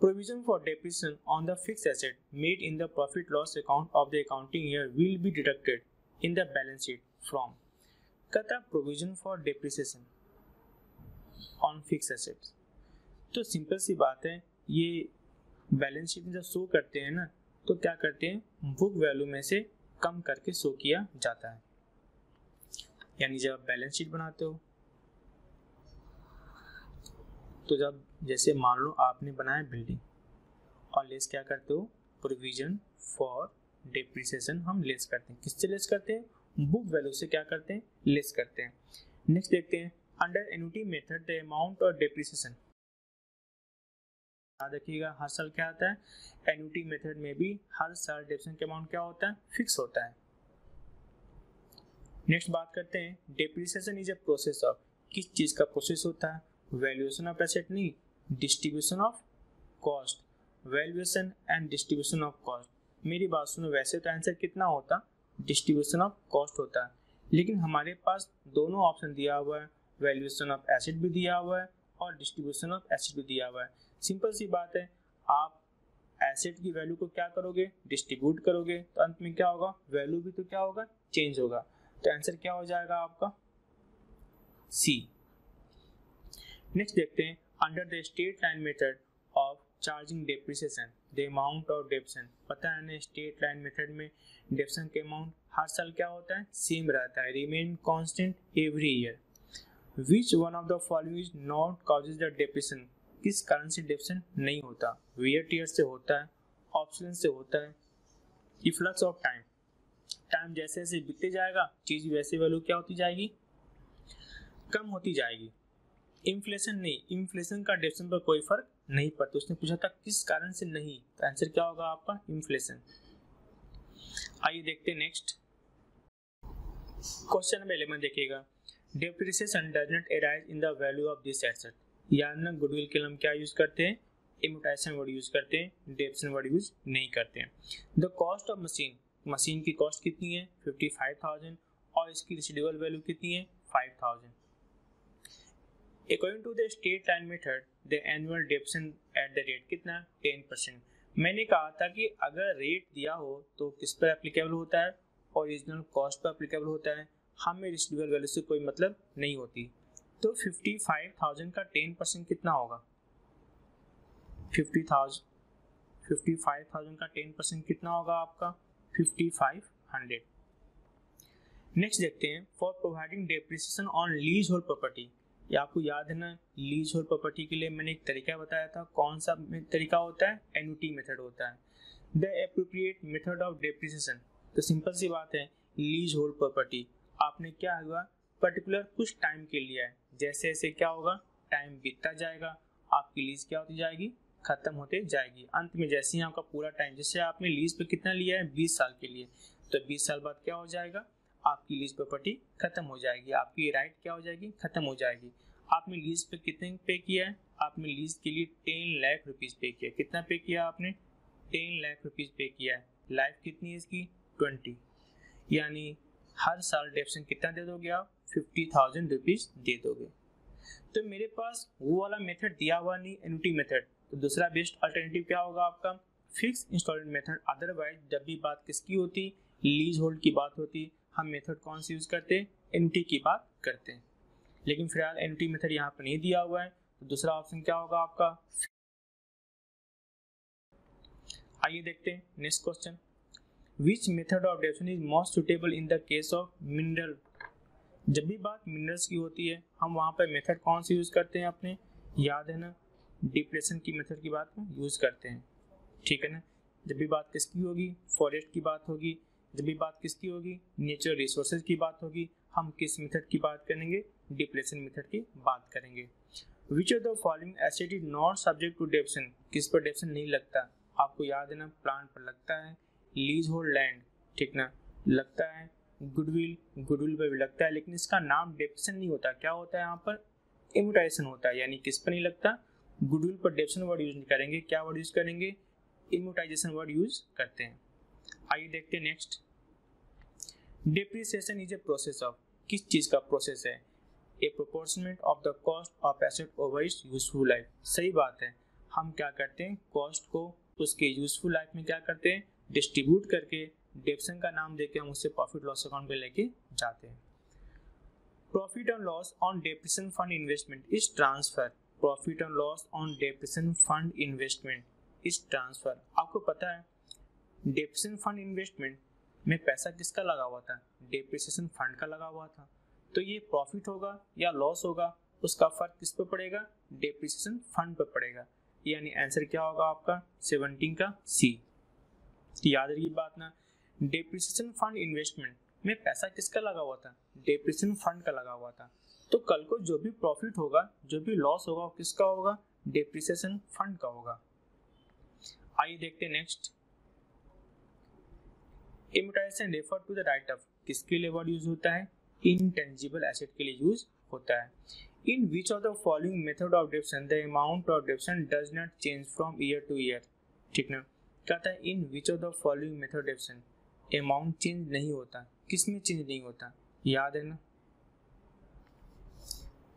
Provision for depreciation on the fixed asset made in the profit loss account of the accounting year will be deducted in the balance sheet from कहता provision for depreciation on fixed assets। तो सिंपल सी बात है, ये बैलेंस शीट में जब शो करते हैं ना तो क्या करते हैं, बुक वैल्यू में से कम करके शो किया जाता है। यानी जब आप बैलेंस शीट बनाते हो तो जब जैसे मान लो आपने बनाया बिल्डिंग और लेस क्या करते हो, प्रोविजन फॉर डेप्रिसिएशन हम लेस करते हैं। किससे लेस करते हैं, बुक वैल्यू से क्या करते हैं, लेस करते हैं। नेक्स्ट देखते हैं, under annuity method the amount of depreciation. याद रखिएगा हर साल क्या आता है, एन्युटी मेथड में भी हर साल डेप्रिसिएशन के अमाउंट क्या होता है, फिक्स होता है। नेक्स्ट बात करते हैं, depreciation is a process of, किस चीज का प्रोसेस होता है, वैल्यूएशन ऑफ एसेट नहीं, distribution of cost. Valuation and distribution of cost, मेरी बात सुनो, वैसे तो आंसर कितना होता, डिस्ट्रीब्यूशन ऑफ कॉस्ट होता है, लेकिन हमारे पास दोनों ऑप्शन दिया हुआ है, वैल्यूएशन ऑफ एसेट भी दिया हुआ है और डिस्ट्रीब्यूशन ऑफ एसेट भी दिया हुआ है। सिंपल सी बात है, आप एसेट की वैल्यू को क्या करोगे, डिस्ट्रीब्यूट करोगे, तो अंत में क्या होगा, वैल्यू भी तो क्या होगा, चेंज होगा। तो आंसर क्या हो जाएगा आपका, सी। नेक्स्ट देखते हैं, under the straight line method of charging depreciation the amount of depreciation. पता है ना, स्ट्रेट लाइन मेथड में डेप्रिसिएशन के अमाउंट हर साल क्या होता है, सेम रहता है, remain constant every year. Which one of the following is not causes the depreciation, किस कारण से डेप्रिसिएशन नहीं होता, वियर टीयर से होता है, ऑब्सोलेंस से होता है, इफ्लक्स ऑफ टाइम, टाइम जैसे जैसे बीतते जाएगा चीज वैसे वैल्यू क्या होती जाएगी, कम होती जाएगी। इन्फ्लेशन नहीं, इन्फ्लेशन का डेप्रिसिएशन पर कोई फर्क नहीं पड़ता। उसने पूछा था किस कारण से नहीं, तो आंसर क्या होगा आपका, इन्फ्लेशन। आइए देखते हैं नेक्स्ट क्वेश्चन नंबर 11 देखिएगा, depreciation does not arise in the value of this asset. याद ना, गुडविल के लिए हम क्या यूज करते हैं, इम्यूटेशन वर्ड यूज करते हैं, डेप्रिसिएशन वर्ड यूज नहीं करते हैं। The cost of machine, machine की कॉस्ट कितनी है, 55,000 और इसकी रेसिडुअल वैल्यू कितनी है, 5,000। According to the straight line method the annual depreciation at the rate कितना, 10%। मैंने कहा था कि अगर रेट दिया हो तो किस पर एप्लीकेबल होता है, ओरिजिनल कॉस्ट पर एप्लीकेबल होता है, हमें रेसिडुअल वैल्यू से कोई मतलब नहीं होती। तो 55,000 का 10% कितना होगा, 55,000 का 10% कितना होगा आपका, 5500। नेक्स्ट देखते हैं, for providing depreciation on lease hold property. ये आपको याद है ना, लीज होल्ड प्रॉपर्टी के लिए मैंने एक तरीका बताया था, कौन सा तरीका होता है, एन्युटी मेथड होता है। The appropriate method of depreciation, तो सिंपल सी बात है, लीज होल्ड प्रॉपर्टी आपने क्या हुआ, पर्टिकुलर कुछ टाइम के लिए है, जैसे जैसे क्या होगा, टाइम बीतता जाएगा आपकी लीज क्या होती जाएगी, खत्म होते जाएगी। अंत में जैसे ही आपका पूरा टाइम, जैसे आपने लीज पे कितना लिया है, 20 साल के लिए, तो 20 साल बाद क्या हो जाएगा, आपकी लीज प्रॉपर्टी खत्म हो जाएगी, आपकी राइट क्या हो जाएगी, खत्म हो जाएगी। आपने लीज पे कितने पे किया है, आपने लीज के लिए 10 लाख रुपीज पे किया, कितना पे किया आपने, 10 लाख रुपीज पे किया है। लाइफ कितनी है इसकी, 20, यानी हर साल डेप्रिसिएशन कितना दे दोगे आप, 50,000 रुपीज दे दोगे। तो मेरे पास वो वाला मेथड दिया हुआ नहीं, एन्युटी मेथड, तो दूसरा बेस्ट अल्टरनेटिव क्या होगा आपका, फिक्स इंस्टॉलमेंट मेथड। अदरवाइज जब भी बात किसकी होती, लीज होल्ड की बात होती, हम मेथड कौन सी यूज करते हैं, एन्युटी की बात करते हैं। लेकिन फिलहाल एन्युटी मेथड यहाँ पर नहीं दिया हुआ है, तो दूसरा ऑप्शन क्या होगा आपका। आइए देखते हैं next question, which method of depreciation is most suitable in the case of mineral. जब भी बात मिनरल्स की होती है, हम वहाँ पर मेथड कौन सी यूज करते हैं, अपने याद है ना, डिप्रेशन की मेथड की बात में यूज करते हैं, ठीक है ना। जब भी बात किसकी होगी, फॉरेस्ट की बात होगी, जब भी बात किसकी होगी, नेचुरल रिसोर्सेज की बात होगी, हम किस मेथड की बात करेंगे, डिप्रेशन मेथड की बात करेंगे। Which of the following asset is not subject to depreciation, किस पर डेप्रिसिएशन नहीं लगता, आपको याद है ना, प्लांट पर लगता है, लीज होल्ड लैंड, ठीक ना, लगता है, गुडविल पर भी लगता है, लेकिन इसका नाम डेप्रिसिएशन नहीं होता, क्या होता है यहाँ पर, इम्यूटेशन होता है। यानी किस पर नहीं लगता, गुडविल पर डेप्रिसिएशन वर्ड यूज नहीं करेंगे, क्या वर्ड यूज करेंगे, इम्यूटाइजेशन वर्ड यूज करते हैं। आइए देखते हैं next, depreciation is a process of, किस चीज का प्रोसेस है, a apportionment of the cost of asset over its useful life. सही बात है, हम क्या करते हैं, कॉस्ट को उसके यूजफुल लाइफ में क्या करते हैं, डिस्ट्रीब्यूट करके डेप्रिसिएशन का नाम देके हम उससे प्रॉफिट लॉस अकाउंट पे लेके जाते हैं। Profit and loss on depreciation fund investment is transfer. Profit and loss on depreciation fund investment is transfer. आपको पता है डेप्रिसिएशन फंड इन्वेस्टमेंट में पैसा किसका लगा हुआ था, डेप्रिसिएशन फंड का लगा हुआ था। तो ये प्रॉफिट होगा या लॉस होगा, उसका फर्क किस पे पड़ेगा, डेप्रिसिएशन फंड पे पड़ेगा। यानी आंसर क्या होगा आपका 17 का सी। याद रखिए बात ना, डेप्रिसिएशन फंड इन्वेस्टमेंट में पैसा किसका लगा हुआ था, डेप्रिसिएशन फंड का लगा हुआ था। तो कल को जो भी प्रॉफिट होगा, जो भी लॉस होगा, वो किसका होगा, डेप्रिसिएशन फंड का होगा। आइए देखते हैं next. Amortisation refer to the write off, किसके लिए वर्ड यूज होता है, इनटेंजिबल एसेट के लिए यूज होता है। In which of the following method of depreciation the amount of depreciation does not change from year to year. ठीक ना, कहता है in which of the following method depreciation amount change नहीं होता, किस में चेंज नहीं होता, याद है ना,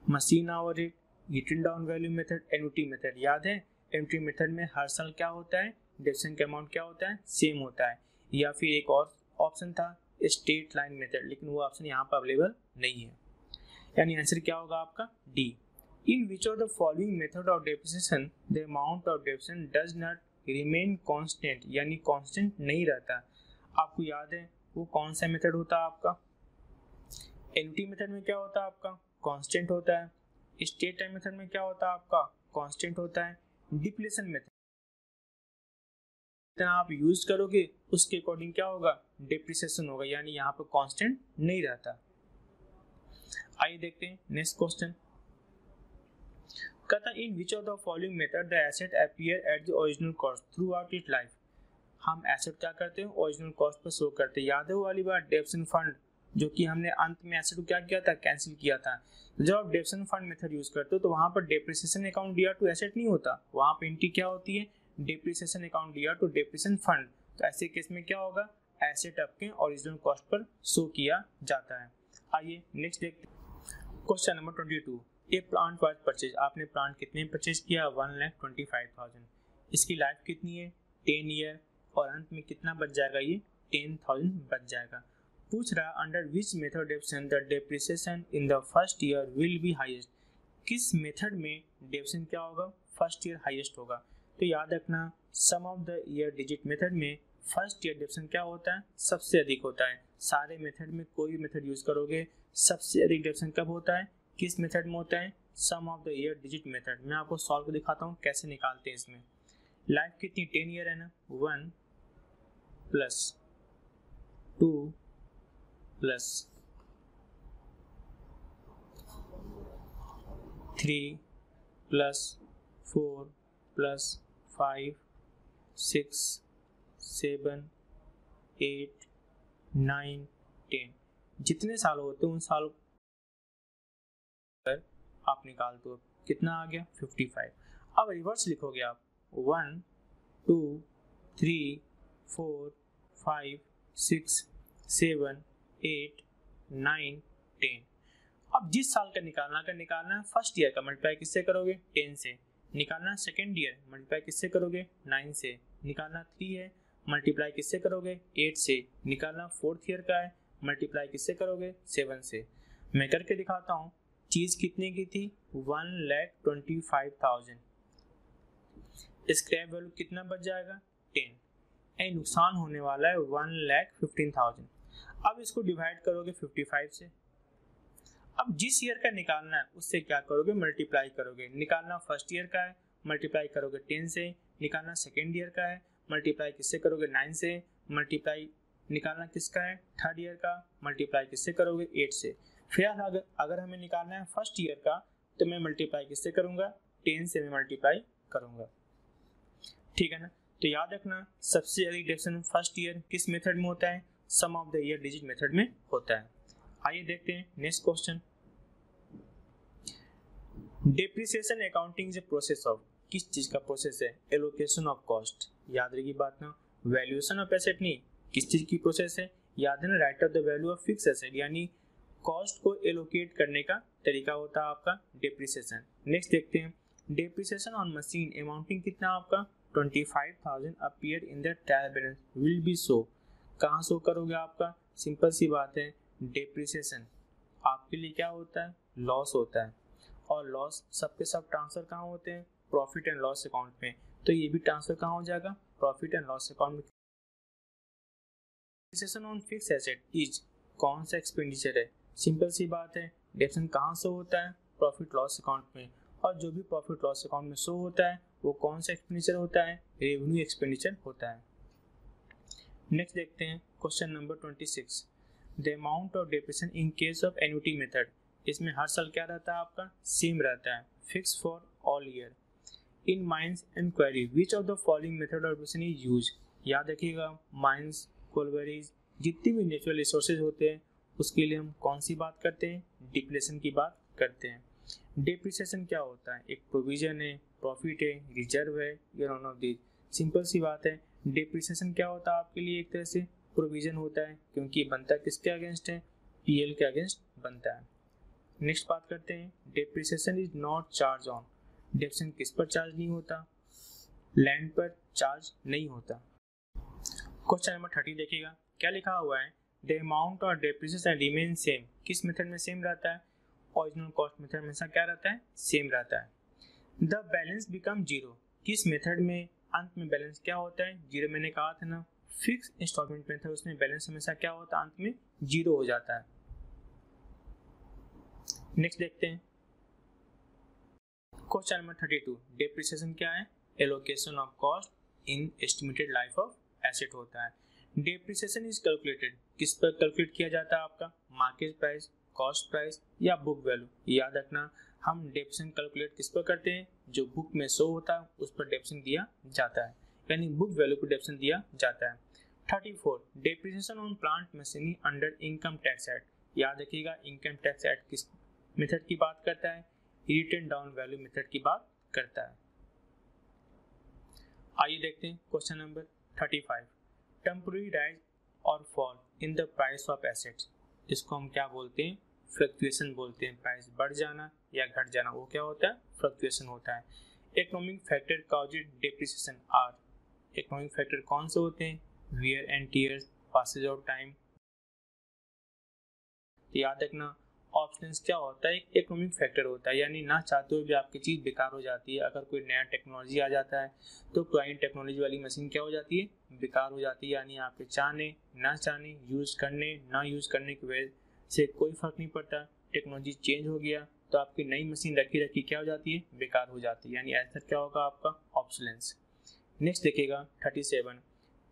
machine hour rate, written down value method, annuity method. याद है एन्युटी मेथड में हर साल क्या होता है, डेप्रिसिएशन का अमाउंट क्या होता है, सेम होता है। या फिर एक और ऑप्शन था स्ट्रेट लाइन मेथड, लेकिन वो ऑप्शन यहाँ पर अवेलेबल नहीं है। यानी आंसर क्या होगा आपका D. In which of the following method of depreciation the amount of depreciation does not remain constant, यानी कांस्टेंट नहीं रहता। आपको याद है वो कौन सा मेथड होता है आपका, एन्युटी मेथड में क्या होता है आपका, कांस्टेंट होता है। स्ट्रेट लाइन मेथड में क्या होता है आपका, कांस्टेंट होता है। डिप्लेशन मेथड आप यूज करोगे उसके अकॉर्डिंग क्या होगा, डेप्रिसिएशन होगा, यानी यहाँ पर कांस्टेंट नहीं रहता। आइए देखते हैं नेक्स्ट क्वेश्चन। कहता in which of the following method the asset appear at the original cost throughout it life. हम एसेट क्या करते हैं, ओरिजिनल कॉस्ट पर शो करते हैं। याद है वो वाली बात, डेप्रिसिएशन फंड जो कि हमने अंत में एसेट को क्या किया था, कैंसिल किया था। जब आप डेप्रिसिएशन फंड मेथड यूज करते हो तो वहां पर डेप्रिसिएशन अकाउंट दिया टू एसेट नहीं होता, वहां पर एंट्री क्या होती है, डेप्रिसिएशन अकाउंट दिया टू डेप्रिसिएशन फंड। तो ऐसे केस में क्या होगा, एसेट आपके ओरिजिनल कॉस्ट पर शो किया जाता है। आइए नेक्स्ट देखते हैं। Question number 22, A plant was purchase. आपने प्लांट कितने परचेज किया, 1,25,000। इसकी लाइफ कितनी है, 10 ईयर, और अंत में कितना बच जाएगा, ये 10,000 बच जाएगा। पूछ रहा under which method depreciation the depreciation in the first year will be highest. किस मेथड में डेप्रिसिएशन क्या होगा, फर्स्ट ईयर हाईएस्ट होगा। तो याद रखना sum of the year digit method में फर्स्ट ईयर डेप्रिसिएशन क्या होता है, सबसे अधिक होता है। सारे मेथड में कोई भी मेथड यूज करोगे सबसे अधिक डेप्रिसिएशन कब होता है, किस मेथड में होता है, sum of the year digit method. मैं आपको सॉल्व को दिखाता हूँ कैसे निकालते हैं इसमें। लाइफ कितनी 10 ईयर है ना, 1 + 2 + 3 + 4 + 5 6 7 8 9 10 जितने साल होते हैं उन साल पर आप निकाल दो, कितना आ गया 55। अब रिवर्स लिखोगे आप 1 2 3 4 5 6 7 8 9 10। अब जिस साल का निकालना है फर्स्ट ईयर का मल्टीप्लाई किससे करोगे, 10 से। निकालना सेकेंड ईयर मल्टीप्लाई किससे करोगे, 9 से। निकालना 3 है मल्टीप्लाई किससे करोगे, 8 से। निकालना फोर्थ ईयर का है मल्टीप्लाई किससे करोगे, 7 से। मैं करके दिखाता हूँ। चीज कितने की थी, 1,25,000। स्क्रैप वैल्यू कितना बच जाएगा, 10। एंड नुकसान होने वाला है 1,15,000। अब इसको डिवाइड करोगे 55 से। अब जिस ईयर का निकालना है उससे क्या करोगे, मल्टीप्लाई करोगे। निकालना फर्स्ट ईयर का है मल्टीप्लाई करोगे 10 से। निकालना सेकेंड ईयर का है मल्टीप्लाई किससे करोगे, 9 से। मल्टीप्लाई निकालना किसका है, थर्ड ईयर का, मल्टीप्लाई किससे करोगे, 8 से। फिर अगर हमें निकालना है फर्स्ट ईयर का तो मैं मल्टीप्लाई किससे करूंगा, 10 से मैं मल्टीप्लाई करूंगा। ठीक है ना। तो याद रखना सबसे अधिक डेप्रिसिएशन फर्स्ट ईयर किस मेथड में होता है, sum of the year digit method में होता है। आइए देखते हैं next question. Depreciation accounting is a process of, किस चीज का प्रोसेस है, एलोकेशन ऑफ कॉस्ट। याद रखिए बात ना, वैल्यूएशन ऑफ एसेट नहीं, किस चीज की प्रोसेस है, याद है ना, right of the value of fix asset, यानी कॉस्ट को एलोकेट करने का तरीका होता है आपका डेप्रिसिएशन। नेक्स्ट देखते हैं डेप्रिसिएशन ऑन मशीन अमाउंटिंग कितना आपका 25,000 appear in the trial balance will be show. कहाँ शो करोगे आपका? सिंपल सी बात है, डेप्रिसिएशन आपके लिए क्या होता है? लॉस होता है, और लॉस सबके सब ट्रांसफर कहाँ होते हैं? प्रॉफिट एंड लॉस अकाउंट में। तो ये भी ट्रांसफर कहाँ हो जाएगा? प्रॉफिट एंड लॉस अकाउंट में। Depreciation on fix asset is कौन सा एक्सपेंडिचर है? सिंपल सी बात है, डेप्रिसिएशन कहाँ से होता है? प्रॉफिट लॉस अकाउंट में। और जो भी प्रॉफिट लॉस अकाउंट में शो होता है वो कौन सा एक्सपेंडिचर होता है? रेवेन्यू एक्सपेंडिचर होता है। नेक्स्ट देखते हैं question number 26, the amount of depreciation in case of annuity method. इसमें हर साल क्या रहता है आपका? सेम रहता है, fix for all year. In mines and query which of the following method of depreciation is use. याद रखिएगा, माइंस, कोलवेरीज, जितनी भी नेचुरल रिसोर्सेज होते हैं उसके लिए हम कौन सी बात करते हैं? डिप्लेशन की बात करते हैं। डेप्रिसिएशन क्या होता है? एक प्रोविजन है, प्रॉफिट है, रिजर्व है, या नॉन ऑफ दीज। सिंपल सी बात है, डेप्रिसिएशन क्या होता है आपके लिए? एक तरह से प्रोविजन होता है, क्योंकि बनता किसके अगेंस्ट है? पीएल के अगेंस्ट बनता है। नेक्स्ट बात करते हैं, depreciation is not charge on. Depreciation किस पर चार्ज नहीं होता? लैंड पर चार्ज नहीं होता। क्वेश्चन नंबर 30 देखिएगा, क्या लिखा हुआ है? The amount of depreciation remain same. किस मेथड में सेम रहता है? ओरिजिनल कॉस्ट मेथड में क्या रहता है? सेम रहता है। The balance become zero. किस मेथड में अंत में बैलेंस क्या होता है? जीरो। मैंने कहा था ना, फिक्स इंस्टॉलमेंट मेथड, उसमें बैलेंस हमेशा क्या होता है? अंत में जीरो हो जाता है। नेक्स्ट देखते हैं क्वेश्चन नंबर 32, डेप्रिसिएशन क्या है? Allocation of cost in estimated life of asset होता है। डेप्रिसिएशन इज कैलकुलेटेड, किस पर कैलकुलेट किया जाता है आपका? मार्केट प्राइस, कॉस्ट प्राइस, या बुक वैल्यू। याद रखना, हम डेप्रिसिएशन कैलकुलेट किस पर करते हैं? जो बुक में शो होता है उस पर डेप्रिसिएशन दिया जाता है, यानी बुक वैल्यू पर डेप्रिसिएशन दिया जाता है। 34, depreciation on plant machinery under income tax act. याद रखिएगा, इनकम टैक्स एक्ट किस मेथड की बात करता है? रिटन डाउन वैल्यू मेथड की बात करता है। आइए देखते हैं क्वेश्चन नंबर 35, टेम्पोररी राइज और fall in the price of assets. इसको हम क्या बोलते हैं? फ्लक्चुएशन बोलते हैं। प्राइस बढ़ जाना या घट जाना, वो क्या होता है? फ्लक्चुएशन होता है। Economic factor caused depreciation are. Economic factor कौन से होते हैं? Wear and tear, passages of time. याद रखना, ऑप्शंस क्या होता है? एक इकोनॉमिक फैक्टर होता है, यानी ना चाहते हुए भी आपकी चीज़ बेकार हो जाती है। अगर कोई नया टेक्नोलॉजी आ जाता है तो पुरानी टेक्नोलॉजी वाली मशीन क्या हो जाती है? बेकार हो जाती है। यानी आपके चाहने ना चाहने, यूज़ करने ना यूज़ करने की वजह से कोई फ़र्क नहीं पड़ता। टेक्नोलॉजी चेंज हो गया तो आपकी नई मशीन रखी रखी क्या हो जाती है? बेकार हो जाती है। यानी ऐसा क्या होगा आपका? ऑब्सोलेंस। नेक्स्ट देखिएगा 37,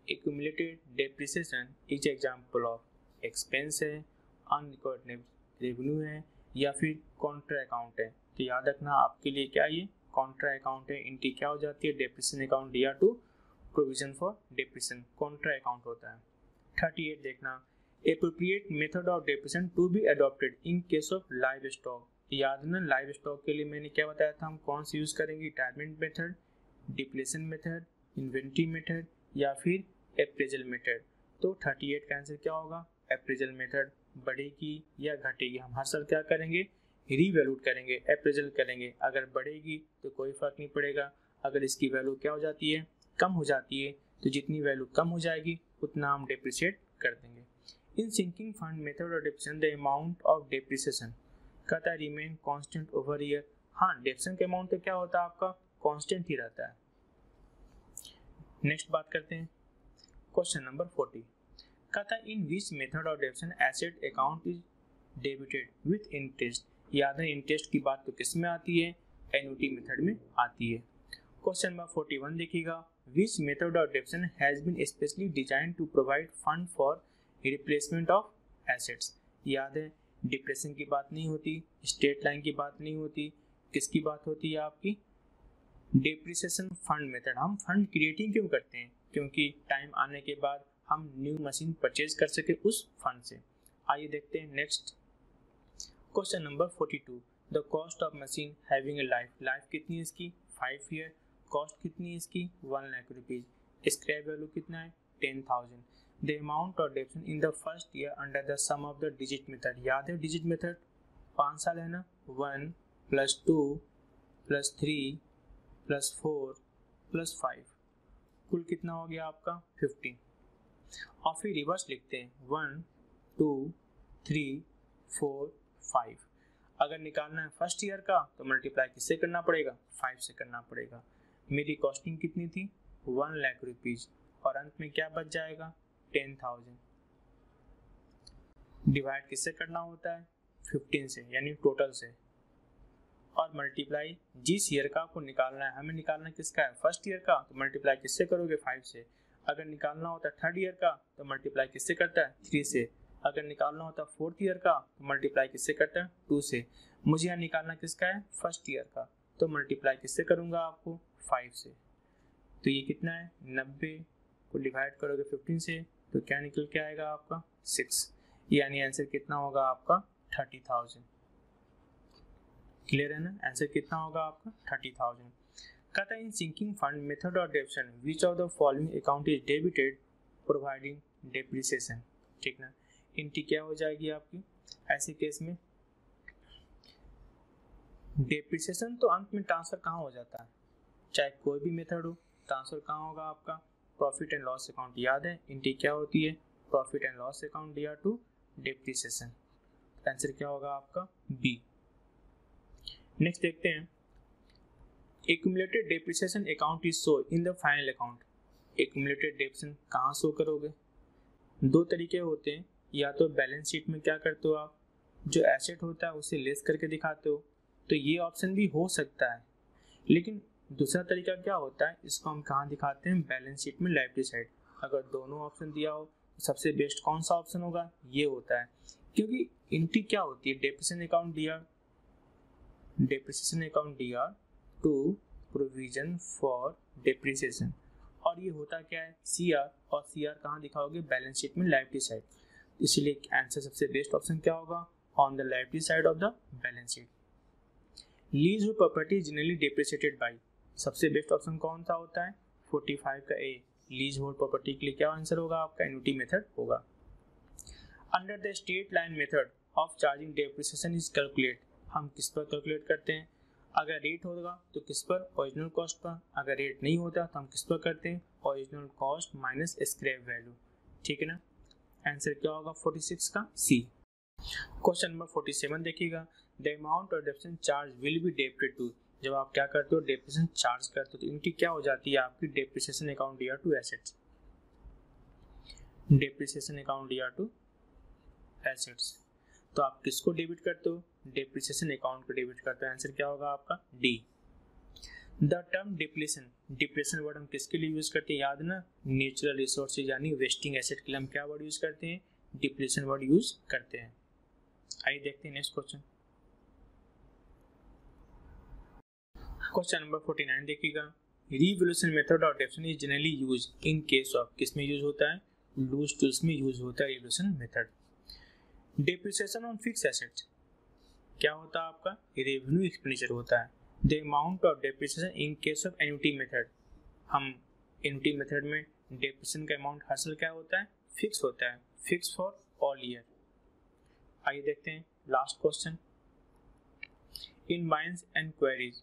accumulated depreciation is example of expense है, अनरिकॉर्डेड रेवेन्यू है, या फिर कॉन्ट्रा अकाउंट है। तो याद रखना, आपके लिए क्या ये? कॉन्ट्रा अकाउंट है। इनकी क्या हो जाती है? डेप्रिसिएशन अकाउंट दिया to provision for depreciation, contra account होता है। 38 देखना, appropriate method of depreciation to be adopted in case of livestock. याद ना, लाइव स्टॉक के लिए मैंने क्या बताया था? हम कौन सी यूज करेंगे? Retirement method, depletion method, inventory method, या फिर अप्रेजल मेथड। तो 38 का आंसर क्या होगा? Appraisal method. बढ़ेगी या घटेगी, हम हर साल क्या करेंगे? रीवैल्यूट करेंगे, अप्रेजल करेंगे। अगर बढ़ेगी तो कोई फर्क नहीं पड़ेगा, अगर इसकी वैल्यू क्या हो जाती है? कम हो जाती है, तो जितनी वैल्यू कम हो जाएगी उतना हम डेप्रिसिएट कर देंगे। In sinking fund method of depreciation the amount of depreciation कहता है रिमेन कांस्टेंट ओवर ईयर। हाँ, डेप्रिसिएशन के अमाउंट तो क्या होता है आपका? कांस्टेंट ही रहता है। नेक्स्ट बात करते हैं क्वेश्चन नंबर 40, कहता है in which method of depreciation asset account is debited with interest. याद है, इंटरेस्ट की बात तो किस में आती है? एन्युटी मेथड में आती है। क्वेश्चन नंबर 41 देखिएगा, which method of depreciation has been specially design to provide fund for replacement of assets. याद है, डिप्रेशन की बात नहीं होती, स्ट्रेट लाइन की बात नहीं होती, किसकी बात होती है आपकी? Depreciation fund method. हम फंड क्रिएटिंग क्यों करते हैं? क्योंकि टाइम आने के बाद हम न्यू मशीन परचेज कर सके उस फंड से। आइए देखते हैं next question number 42, the cost of machine having a life कितनी है इसकी? 5 ईयर। कॉस्ट कितनी है इसकी? 1 लाख रुपीज। स्क्रैप वैल्यू कितना है? 10,000। The amount of depreciation in the first year under the sum of the digit method. याद है डिजिट मेथड 5 साल है ना? 1 + 2 + 3 +4 +5 कुल कितना हो गया आपका 15। और फिर रिवर्स लिखते हैं 1 2 3 4 5। अगर निकालना है फर्स्ट ईयर का तो मल्टीप्लाई किससे करना पड़ेगा 5 से करना पड़ेगा। मेरी कॉस्टिंग कितनी थी 1 लाख रुपीज और अंत में क्या बच जाएगा 10,000। डिवाइड किससे करना होता है 15 से यानी टोटल से, और मल्टीप्लाई जिस ईयर का आपको निकालना है, हमें निकालना किसका है फर्स्ट ईयर का, तो मल्टीप्लाई किससे करोगे 5 से। अगर निकालना होता है थर्ड ईयर का तो मल्टीप्लाई किससे करता है 3 से। अगर निकालना होता है फोर्थ ईयर का तो मल्टीप्लाई किससे करता है 2 से। मुझे यहाँ निकालना किसका है फर्स्ट ईयर का, तो मल्टीप्लाई किससे करूँगा आपको 5 से। तो ये कितना है 90 को डिवाइड करोगे 15 से तो क्या निकल के आएगा आपका 6, यानी आंसर कितना होगा आपका 30,000। क्लियर है ना, आंसर कितना होगा आपका 30,000। कहता है इन सिंकिंग फंड मेथड और डेबिशन which of the following account is debited providing depreciation. ठीक ना, इनकी क्या हो जाएगी आपकी ऐसे केस में डेप्रिसिएशन तो अंत में ट्रांसफर कहाँ हो जाता है, चाहे कोई भी मेथड हो ट्रांसफर कहाँ होगा आपका प्रॉफिट एंड लॉस अकाउंट। याद है इनकी क्या होती है प्रॉफिट एंड लॉस अकाउंट दिया टू डेप्रिसिएशन। आंसर क्या होगा आपका बी। नेक्स्ट देखते हैं accumulated depreciation account is show in the final account. Accumulated depreciation कहाँ शो करोगे, दो तरीके होते हैं, या तो बैलेंस शीट में क्या करते हो आप जो एसेट होता है उसे लेस करके दिखाते हो, तो ये ऑप्शन भी हो सकता है। लेकिन दूसरा तरीका क्या होता है, इसको हम कहाँ दिखाते हैं बैलेंस शीट में लायबिलिटी साइड। अगर दोनों ऑप्शन दिया हो तो सबसे बेस्ट कौन सा ऑप्शन होगा, ये होता है, क्योंकि इनकी क्या होती है डेप्रिसिएशन अकाउंट दिया टू प्रोविजन फॉर डेप्रिसिएशन, और ये होता क्या है सीआर, और सीआर कहाँ दिखाओगे बैलेंस शीट में लायबिलिटी साइड। इसलिए आंसर सबसे बेस्ट ऑप्शन क्या होगा on the liability side of the balance sheet. Lease property generally depreciated by, सबसे बेस्ट ऑप्शन कौन सा होता है 45 का ए, लीज होल्ड प्रॉपर्टी के लिए क्या आंसर होगा आपका एन्युटी मेथड होगा। Under the straight line method of charging depreciation is calculate, हम किस पर कैलकुलेट करते हैं, अगर रेट होगा तो किस पर ओरिजिनल कॉस्ट पर, अगर रेट नहीं होता तो हम किस पर करते हैं original cost minus scrap value. ठीक है ना, आंसर क्या होगा 46 का सी। क्वेश्चन नंबर 47 देखिएगा the amount of depreciation charge will be debited to, जब आप क्या करते हो डेप्रिसिएशन चार्ज करते हो तो इनकी क्या हो जाती है आपकी डेप्रिसिएशन अकाउंट दिया टू एसेट्स। डेप्रिसिएशन अकाउंट दिया टू एसेट्स, तो आप किसको डेबिट करते हो डेप्रिसिएशन अकाउंट को डेबिट करते हो। आंसर क्या होगा आपका D. The term depletion word हम किसके लिए यूज करते हैं, याद ना नेचुरल रिसोर्सेज यानी वेस्टिंग एसेट के लिए हम क्या वर्ड यूज करते हैं डिप्लेशन वर्ड यूज करते हैं। आइए देखते हैं नेक्स्ट क्वेश्चन। क्वेश्चन नंबर 49 देखिएगा revolution method of depreciation is generally use in case of, किसमें यूज होता है लूज टूल्स में यूज होता है revolution method. Depreciation on fix assets क्या होता है आपका रेवेन्यू एक्सपेंडिचर होता है। The amount of depreciation in case of annuity method, हम एन्युटी मेथड में डेप्रिसिएशन का अमाउंट हर साल क्या होता है फिक्स होता है, फिक्स फॉर ऑल ईयर। आइए देखते हैं last question. In mines and queries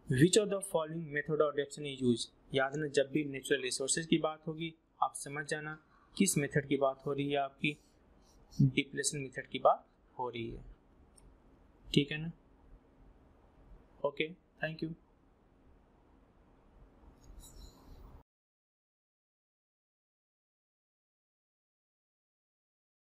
which of the following method of depreciation is use, याद ना जब भी नेचुरल रिसोर्सेज की बात होगी आप समझ जाना किस मेथड की बात हो रही है, आपकी डिप्लेशन मेथड की बात हो रही है। ठीक है ना, ओके थैंक यू।